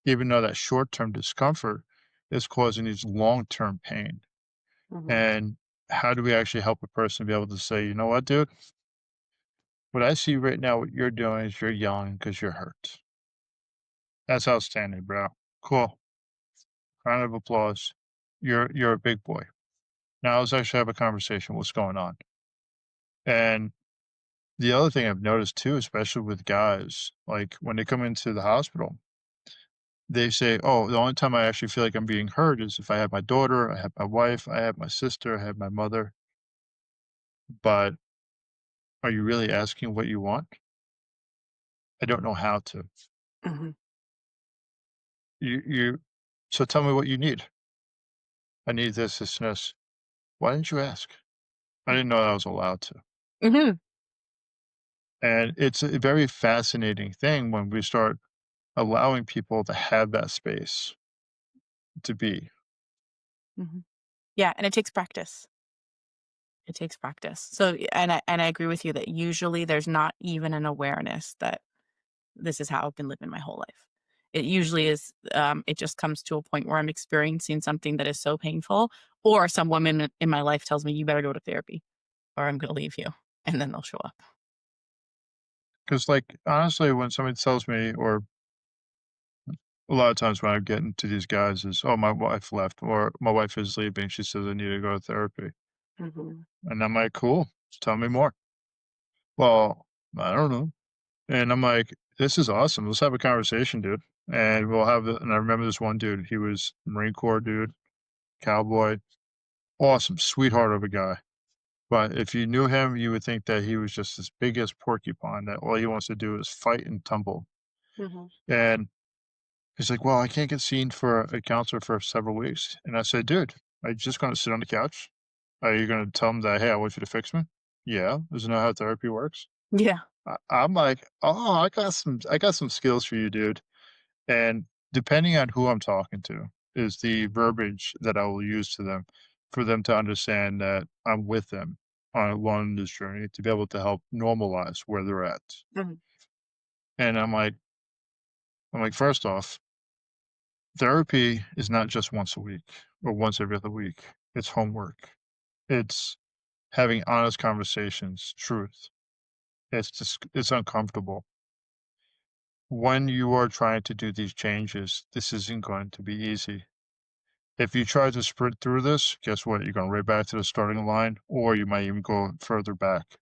even though that short-term discomfort is causing these long-term pain. mhm, And how do we actually help a person be able to say, "You know what, dude? What I see right now, what you're doing is you're yelling because you're hurt. That's outstanding, bro. Cool. Round of applause. You're a big boy. Now let's actually have a conversation. What's going on?" And the other thing I've noticed too, especially with guys, like when they come into the hospital, they say, "Oh, the only time I actually feel like I'm being heard is if I have my daughter, I have my wife, I have my sister, I have my mother." But are you really asking what you want? I don't know how to. mhm, You so tell me what you need. I need this, and this. Why didn't you ask? I didn't know I was allowed to. mhm, And it's a very fascinating thing when we start allowing people to have that space to be. mhm. Yeah, and it takes practice. It takes practice. So, and I agree with you that usually there's not even an awareness that this is how I've been living my whole life. It usually is, it just comes to a point where I'm experiencing something that is so painful, or some woman in my life tells me, "You better go to therapy or I'm gonna leave you." And then they'll show up. Because, like, honestly, when somebody tells me, or a lot of times when I get into these guys is, "Oh, my wife left," or "My wife is leaving. She says I need to go to therapy." Mhm, And I'm like, "Cool. Tell me more." "Well, I don't know." And I'm like, "This is awesome. Let's have a conversation, dude." And we'll have and I remember this one dude, he was Marine Corps dude, cowboy, awesome, sweetheart of a guy. But if you knew him, you would think that he was just this biggest porcupine that all he wants to do is fight and tumble. mhm. And he's like, "Well, I can't get seen for a counselor for several weeks." And I said, "Dude, are you just gonna sit on the couch? Are you gonna tell him that, hey, I want you to fix me?" "Yeah. Isn't that how therapy works?" Yeah. I'm like, "Oh, I got some skills for you, dude." And depending on who I'm talking to is the verbiage that I will use to them for them to understand that I'm with them on along this journey to be able to help normalize where they're at. Mhm, And I'm like, I'm like, first off, therapy is not just once a week or once every other week. It's homework. It's having honest conversations, truth. It's uncomfortable. When you are trying to do these changes, this isn't going to be easy. If you try to sprint through this, guess what? You're going right back to the starting line, or you might even go further back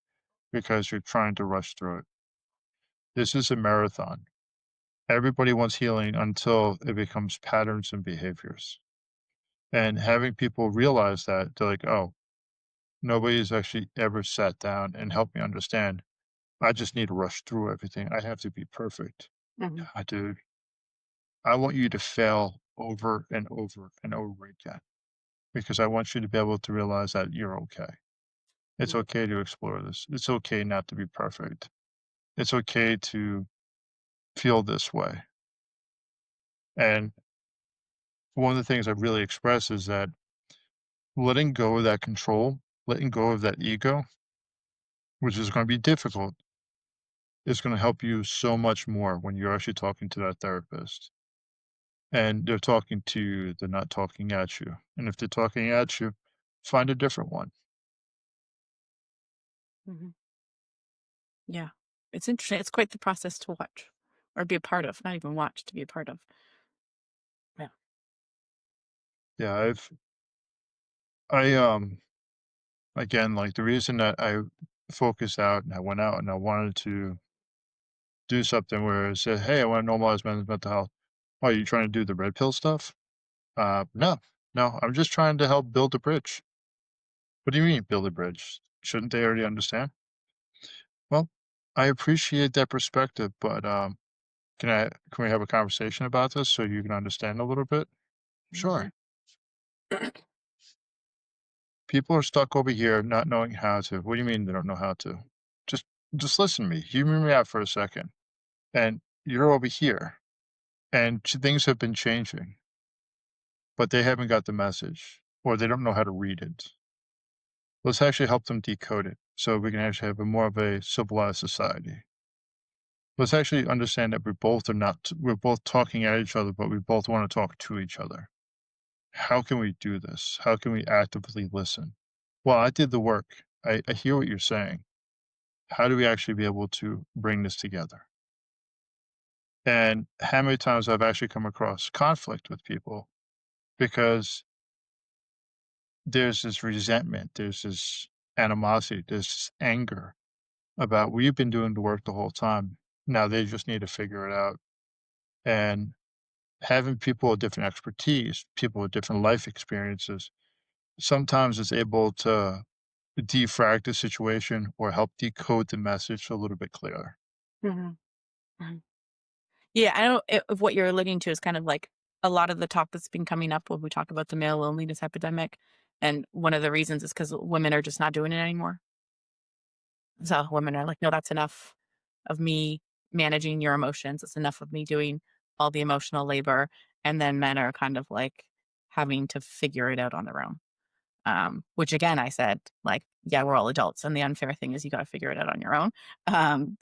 because you're trying to rush through it. This is a marathon. Everybody wants healing until it becomes patterns and behaviors. And having people realize that, they're like, oh, nobody's actually ever sat down and helped me understand. I just need to rush through everything. I have to be perfect. Mhm, Dude, I want you to fail over and over and over again because I want you to be able to realize that you're okay. It's mhm, okay to explore this. It's okay not to be perfect. It's okay to feel this way. And one of the things I really express is that letting go of that control, letting go of that ego, which is going to be difficult, is going to help you so much more when you're actually talking to that therapist. And they're talking to you, they're not talking at you. And if they're talking at you, find a different one. mhm. Yeah. It's interesting. It's quite the process to watch or be a part of, not even watch, to be a part of. Yeah. Yeah, I again, like the reason that I focused out and I went out and I wanted to do something where it said, hey, I want to normalize men's mental health. Oh, you trying to do the red pill stuff? No, no, I'm just trying to help build a bridge. What do you mean build a bridge? Shouldn't they already understand? Well, I appreciate that perspective, but can we have a conversation about this so you can understand a little bit? Mhm. Sure. People are stuck over here not knowing how to. What do you mean they don't know how to? Just just listen to me. Humor me out for a second. And you're over here and things have been changing, but they haven't got the message or they don't know how to read it. Let's actually help them decode it so we can actually have a more of a civilized society. Let's actually understand that we're both talking at each other, but we both want to talk to each other. How can we do this? How can we actively listen? Well, I did the work. I hear what you're saying. How do we actually be able to bring this together? And how many times I've actually come across conflict with people because there's this resentment, there's this animosity, there's this anger about we've been doing the work the whole time. Now they just need to figure it out. And having people with different expertise, people with different life experiences, sometimes it's able to defrag the situation or help decode the message a little bit clearer. Mhm, mhm. Yeah, I know if what you're alluding to is kind of like a lot of the talk that's been coming up when we talk about the male loneliness epidemic, and one of the reasons is because women are just not doing it anymore. So women are like, "No, that's enough of me managing your emotions. It's enough of me doing all the emotional labor." And then men are kind of like having to figure it out on their own. Which again, I said, like, yeah, we're all adults. And the unfair thing is you got to figure it out on your own.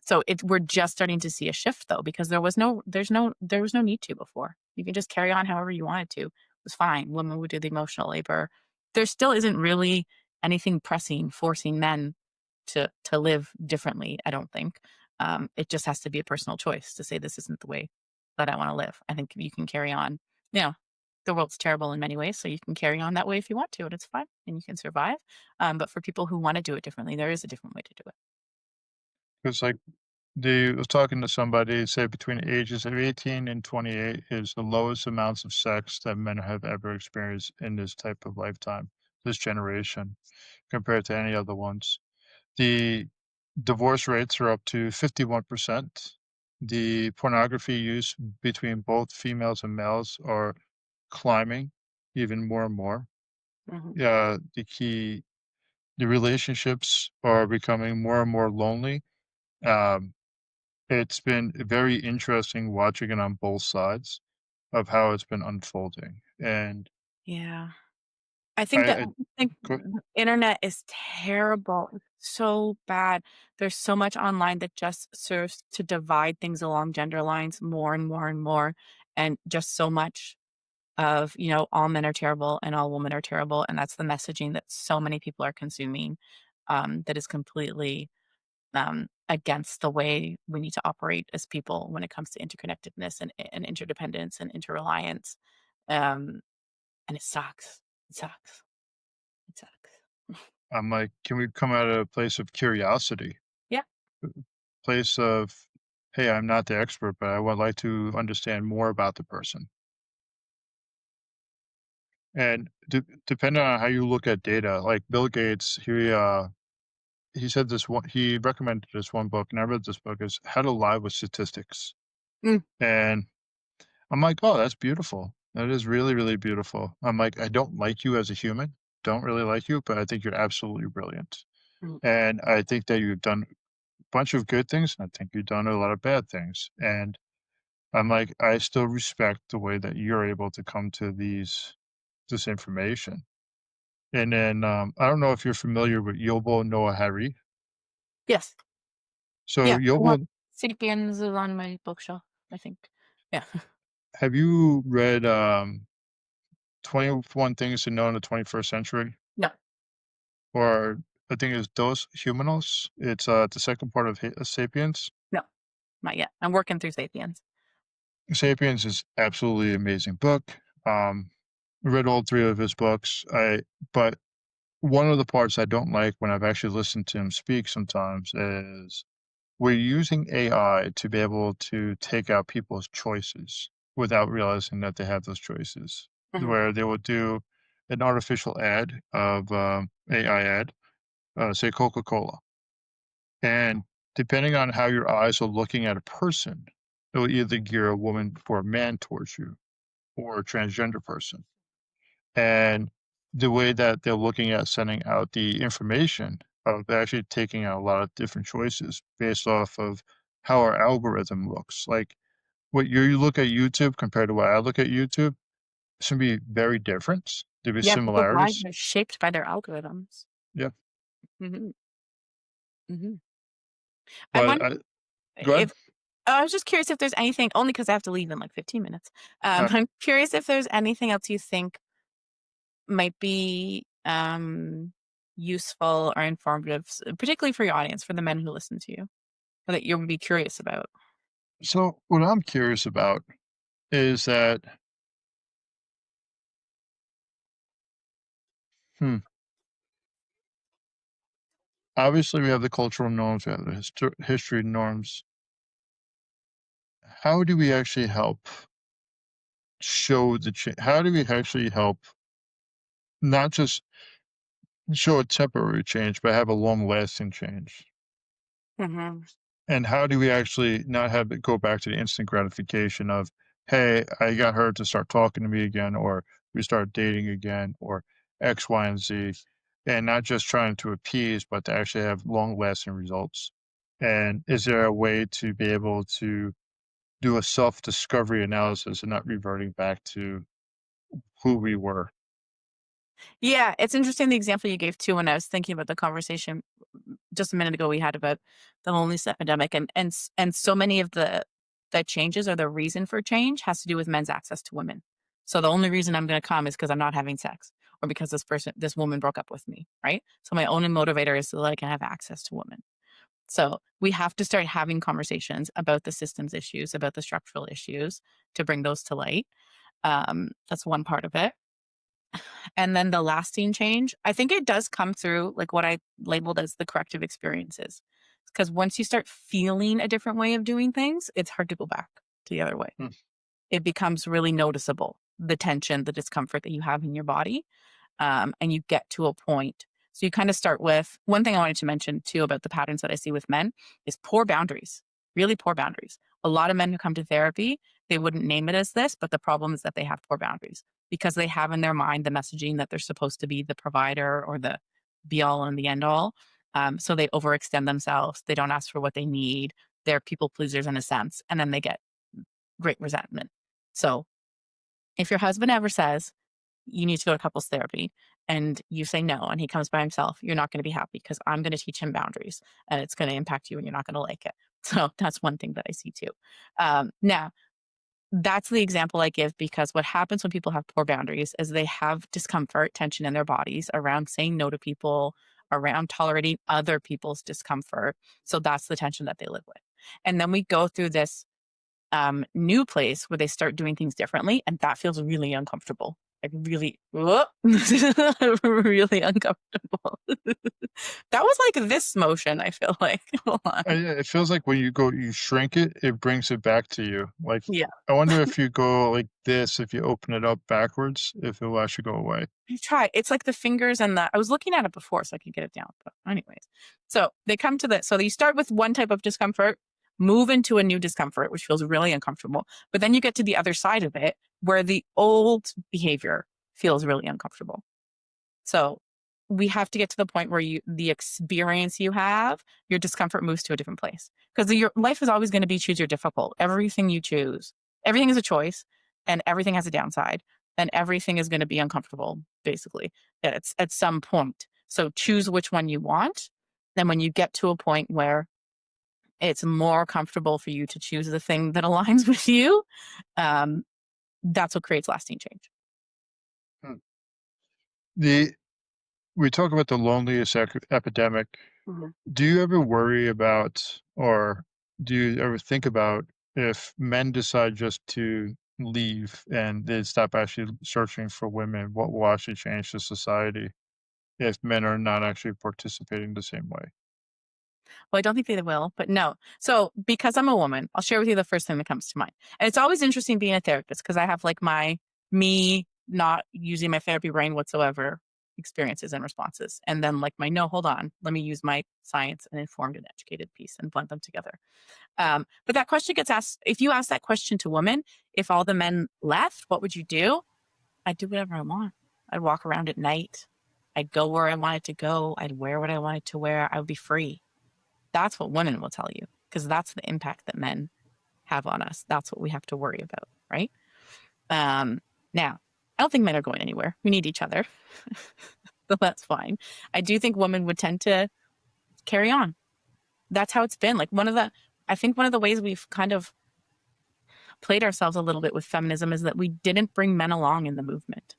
So we're just starting to see a shift though, because there was no need to before. You can just carry on however you wanted to. It was fine. Women would do the emotional labor. There still isn't really anything pressing, forcing men to live differently, I don't think. It just has to be a personal choice to say this isn't the way that I want to live. I think you can carry on. You know, the world's terrible in many ways, so you can carry on that way if you want to, and it's fine, and you can survive. But for people who want to do it differently, there is a different way to do it. It's like they was talking to somebody, say between the ages of 18 and 28 is the lowest amounts of sex that men have ever experienced in this type of lifetime, this generation, compared to any other ones. The divorce rates are up to 51%. The pornography use between both females and males are climbing even more and more. Mhm. The relationships are becoming more and more lonely. Um, it's been very interesting watching it on both sides of how it's been unfolding. And Yeah. I think I, that I I think go the internet is terrible. It's so bad. There's so much online that just serves to divide things along gender lines more and more and more, and just so much of, all men are terrible and all women are terrible, and that's the messaging that so many people are consuming, that is completely, against the way we need to operate as people when it comes to interconnectedness and interdependence and interreliance, um, and it sucks. It sucks. It sucks. I'm like, can we come at a place of curiosity? Yeah. Place of, hey, I'm not the expert, but I would like to understand more about the person. And depending on how you look at data, like Bill Gates, he said this one, he recommended this one book, and I read this book is How to Lie with Statistics. Mm, And I'm like, oh, that's beautiful. That is really, really beautiful. I'm like, I don't like you as a human, don't really like you, but I think you're absolutely brilliant. mm. And I think that you've done a bunch of good things, and I think you've done a lot of bad things. And I'm like, I still respect the way that you're able to come to this information. And then I don't know if you're familiar with Yobo Noah Harari. Yes. So Yeah. I want Yobo, Sapiens is on my bookshelf, I think. Yeah. have you read 21 Things to Know in the 21st Century? No, Or I think it's Dos Humanos. It's the second part of Sapiens. no, not yet. I'm working through Sapiens. Sapiens is absolutely amazing book. Um, read all three of his books. But one of the parts I don't like when I've actually listened to him speak sometimes is we're using AI to be able to take out people's choices without realizing that they have those choices. Mhm. Where they will do an artificial ad of AI ad, say Coca-Cola, and depending on how your eyes are looking at a person, it will either gear a woman or a man towards you, or a transgender person. And the way that they're looking at sending out the information of actually taking out a lot of different choices based off of how our algorithm looks. Like what you look at YouTube compared to what I look at YouTube, it's gonna be very different. There'll be Yeah, people's lives similarities. are shaped by their algorithms. Yeah. Mhm, mhm. I But wonder go ahead. if I was just curious if there's anything only because I have to leave in, like, 15 minutes. Uh, I'm curious if there's anything else you think might be, useful or informative, particularly for your audience, for the men who listen to you, or that you would be curious about. so what I'm curious about is that, hmm, obviously we have the cultural norms, we have the history norms. How do we actually help show the how do we actually help not just show a temporary change, but have a long lasting change? Mhm. And how do we actually not have it go back to the instant gratification of, hey, I got her to start talking to me again, or we start dating again, or X, Y, and Z, and not just trying to appease, but to actually have long lasting results? And is there a way to be able to do a self discovery analysis and not reverting back to who we were? Yeah, it's interesting the example you gave too when I was thinking about the conversation just a minute ago we had about the loneliness epidemic, and so many of the changes or the reason for change has to do with men's access to women. So the only reason I'm going to come is because I'm not having sex or because this woman broke up with me, right? So my only motivator is so that I can have access to women. So we have to start having conversations about the systems issues, about the structural issues to bring those to light. That's one part of it. And then the lasting change, I think it does come through like what I labeled as the corrective experiences. Because once you start feeling a different way of doing things, it's hard to go back to the other way. Hmm. It becomes really noticeable, the tension, the discomfort that you have in your body. And you get to a point. So you kind of start with one thing I wanted to mention too about the patterns that I see with men is poor boundaries, really poor boundaries. A lot of men who come to therapy, they wouldn't name it as this, but the problem is that they have poor boundaries because they have in their mind the messaging that they're supposed to be the provider or the be all and the end all. So they overextend themselves. They don't ask for what they need. They're people pleasers in a sense. And then they get great resentment. So if your husband ever says, you need to go to couples therapy, and you say no, and he comes by himself, you're not going to be happy because I'm going to teach him boundaries, and it's going to impact you, and you're not going to like it. So that's one thing that I see too. Now, that's the example I give because what happens when people have poor boundaries is they have discomfort, tension in their bodies around saying no to people, around tolerating other people's discomfort. So that's the tension that they live with. And then we go through this new place where they start doing things differently, and that feels really uncomfortable. Like really, really uncomfortable. That was like this motion. I feel like. Hold on. Yeah, it feels like when you shrink it, it brings it back to you. Like, Yeah. I wonder if you go like this, if you open it up backwards, if it will actually go away. You try. It's like the fingers and the I was looking at it before so I could get it down, but anyways. So, they come to the so you start with one type of discomfort, move into a new discomfort, which feels really uncomfortable, but then you get to the other side of it where the old behavior feels really uncomfortable. So, we have to get to the point where the experience you have, your discomfort moves to a different place. Because your life is always gonna be choose your difficult. Everything you choose, everything is a choice, and everything has a downside, and everything is gonna be uncomfortable, basically, at some point. So choose which one you want, and when you get to a point where it's more comfortable for you to choose the thing that aligns with you, um, that's what creates lasting change. Hmm. The We talk about the loneliest epidemic. Mhm. Do you ever worry about, or do you ever think about if men decide just to leave and they stop actually searching for women, what will actually change the society if men are not actually participating the same way? Well, I don't think they will, but no. So, because I'm a woman, I'll share with you the first thing that comes to mind. And it's always interesting being a therapist because I have like me not using my therapy brain whatsoever experiences and responses. And then like my no, hold on, let me use my science and informed and educated piece and blend them together. But that question gets asked if you ask that question to women, if all the men left, what would you do? I'd do whatever I want. I'd walk around at night. I'd go where I wanted to go. I'd wear what I wanted to wear. I would be free. That's what women will tell you because that's the impact that men have on us. That's what we have to worry about, right? Um, Now, I don't think men are going anywhere. We need each other. So that's fine. I do think women would tend to carry on. That's how it's been. I think one of the ways we've kind of played ourselves a little bit with feminism is that we didn't bring men along in the movement.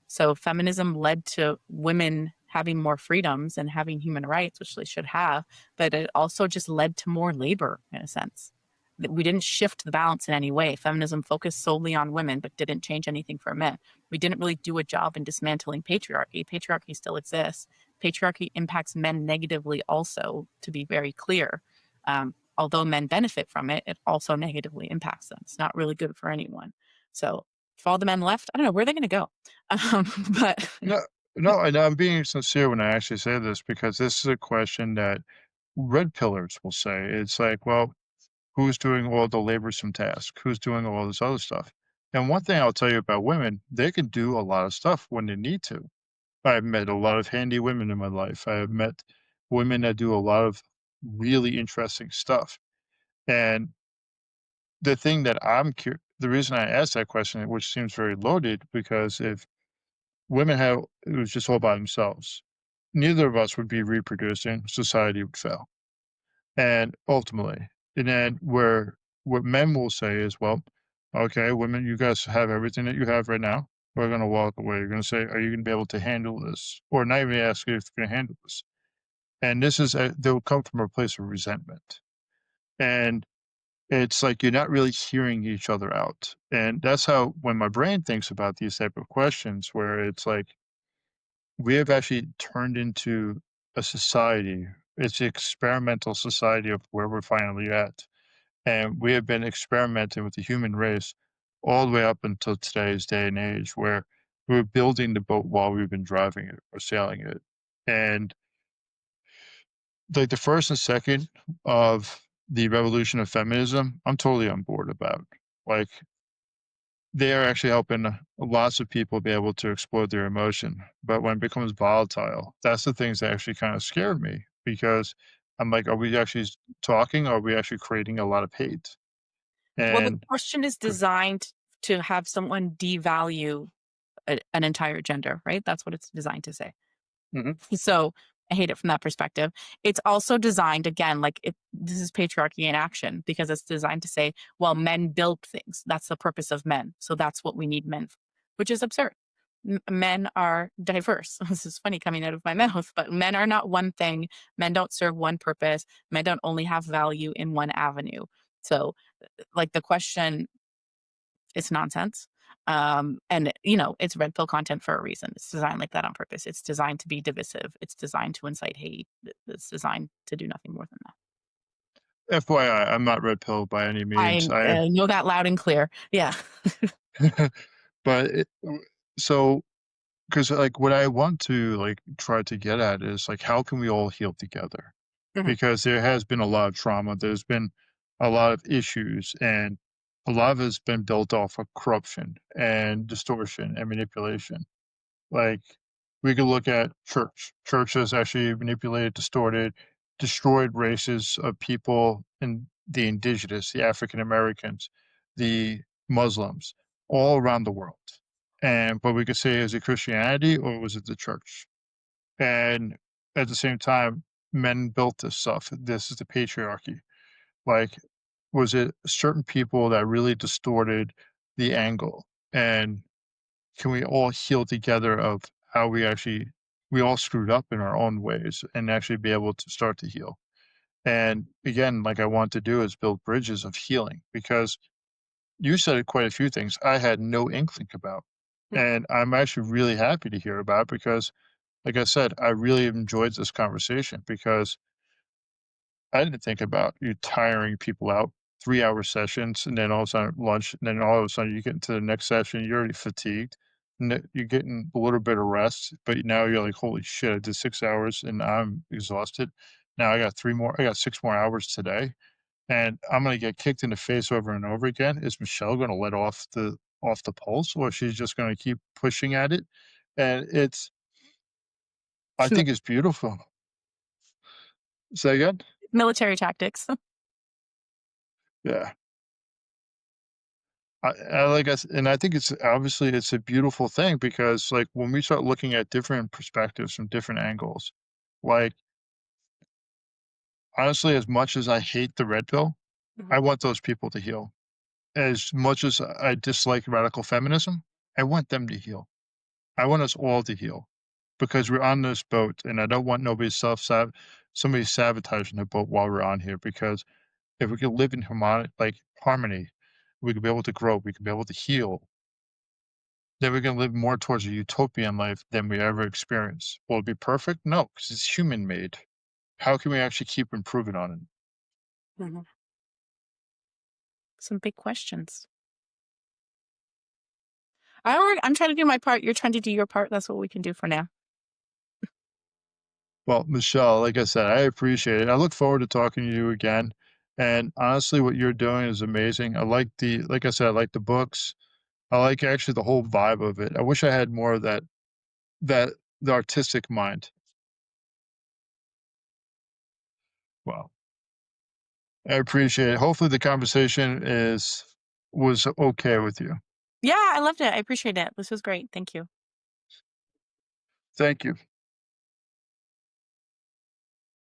So feminism led to women having more freedoms and having human rights, which they should have, but it also just led to more labor in a sense. That we didn't shift the balance in any way. Feminism focused solely on women, but didn't change anything for men. We didn't really do a job in dismantling patriarchy. Patriarchy still exists. Patriarchy impacts men negatively, also, to be very clear. Although men benefit from it, it also negatively impacts them. It's not really good for anyone. So if all the men left, I don't know where they're going to go. But No, no, and I'm being sincere when I actually say this because this is a question that red pillars will say. It's like, well, who's doing all the laborsome tasks? Who's doing all this other stuff? And one thing I'll tell you about women, they can do a lot of stuff when they need to. I've met a lot of handy women in my life. I have met women that do a lot of really interesting stuff. And the thing that the reason I asked that question, which seems very loaded, because if women had it was just all by themselves, neither of us would be reproducing, society would fail. And ultimately, and then what men will say is, well, okay, women, you guys have everything that you have right now. We're going to walk away. You're going to say, are you going to be able to handle this? Or not even ask you if you're going to handle this. And they'll come from a place of resentment. And it's like you're not really hearing each other out. And that's how, when my brain thinks about these type of questions, where it's like, we have actually turned into a society. It's an experimental society of where we're finally at. And we have been experimenting with the human race all the way up until today's day and age, where we're building the boat while we've been driving it or sailing it. And like the first and second of the revolution of feminism, I'm totally on board about. Like, they are actually helping lots of people be able to explore their emotion. But when it becomes volatile, that's the things that actually kind of scared me because I'm like, are we actually talking? Or are we actually creating a lot of hate? well, the And question is designed to have someone devalue an entire gender, right? That's what it's designed to say. Mhm. So I hate it from that perspective. It's also designed again, like this is patriarchy in action because it's designed to say, well, men build things. That's the purpose of men. So that's what we need men for, which is absurd. Men are diverse. This is funny coming out of my mouth, but men are not one thing. Men don't serve one purpose. Men don't only have value in one avenue. So, like the question, it's nonsense. And it's red pill content for a reason. It's designed like that on purpose. It's designed to be divisive. It's designed to incite hate. It's designed to do nothing more than that. FYI, I'm not red pill by any means. I know that loud and clear. Yeah. but so, because like what I want to like try to get at is like how can we all heal together? Mhm. Because there has been a lot of trauma. There's been a lot of issues, and a lot of it's been built off of corruption and distortion and manipulation. Like, we could look at church. Church has actually manipulated, distorted, destroyed races of people and the indigenous, the African Americans, the Muslims, all around the world. And but we could say, is it Christianity or was it the church? And at the same time, men built this stuff. This is the patriarchy. Like, was it certain people that really distorted the angle? And can we all heal together of how we all screwed up in our own ways and actually be able to start to heal? And again, like I want to do is build bridges of healing because you said quite a few things I had no inkling about. Mhm. And I'm actually really happy to hear about because, like I said, I really enjoyed this conversation because I didn't think about you tiring people out, 3-hour sessions, and then all of a sudden lunch, and then all of a sudden you get into the next session, you're already fatigued, and then you're getting a little bit of rest, but now you're like, "Holy shit, I did 6 hours and I'm exhausted. Now I got 6 more hours today, and I'm gonna get kicked in the face over and over again. Is Michelle gonna let off the pulse, or she's just gonna keep pushing at it?" And I think it's beautiful. Say again? Military tactics. Yeah. And I think it's obviously it's a beautiful thing because like when we start looking at different perspectives from different angles, like honestly, as much as I hate the red pill, I Mhm. want those people to heal. As much as I dislike radical feminism, I want them to heal. I want us all to heal because we're on this boat, and I don't want somebody sabotaging the boat while we're on here. Because if we could live in harmony, we could be able to grow, we could be able to heal, then we can live more towards a utopian life than we ever experienced. Will it be perfect? No, because it's human made. How can we actually keep improving on it? Mhm. Some big questions. I'm trying to do my part. You're trying to do your part. That's what we can do for now. Well, Michelle, like I said, I appreciate it. I look forward to talking to you again. And honestly, what you're doing is amazing. Like I said, I like the books. I like actually the whole vibe of it. I wish I had more of that, the artistic mind. Well, I appreciate it. Hopefully the conversation was okay with you. Yeah, I loved it. I appreciate it. This was great. Thank you. Thank you.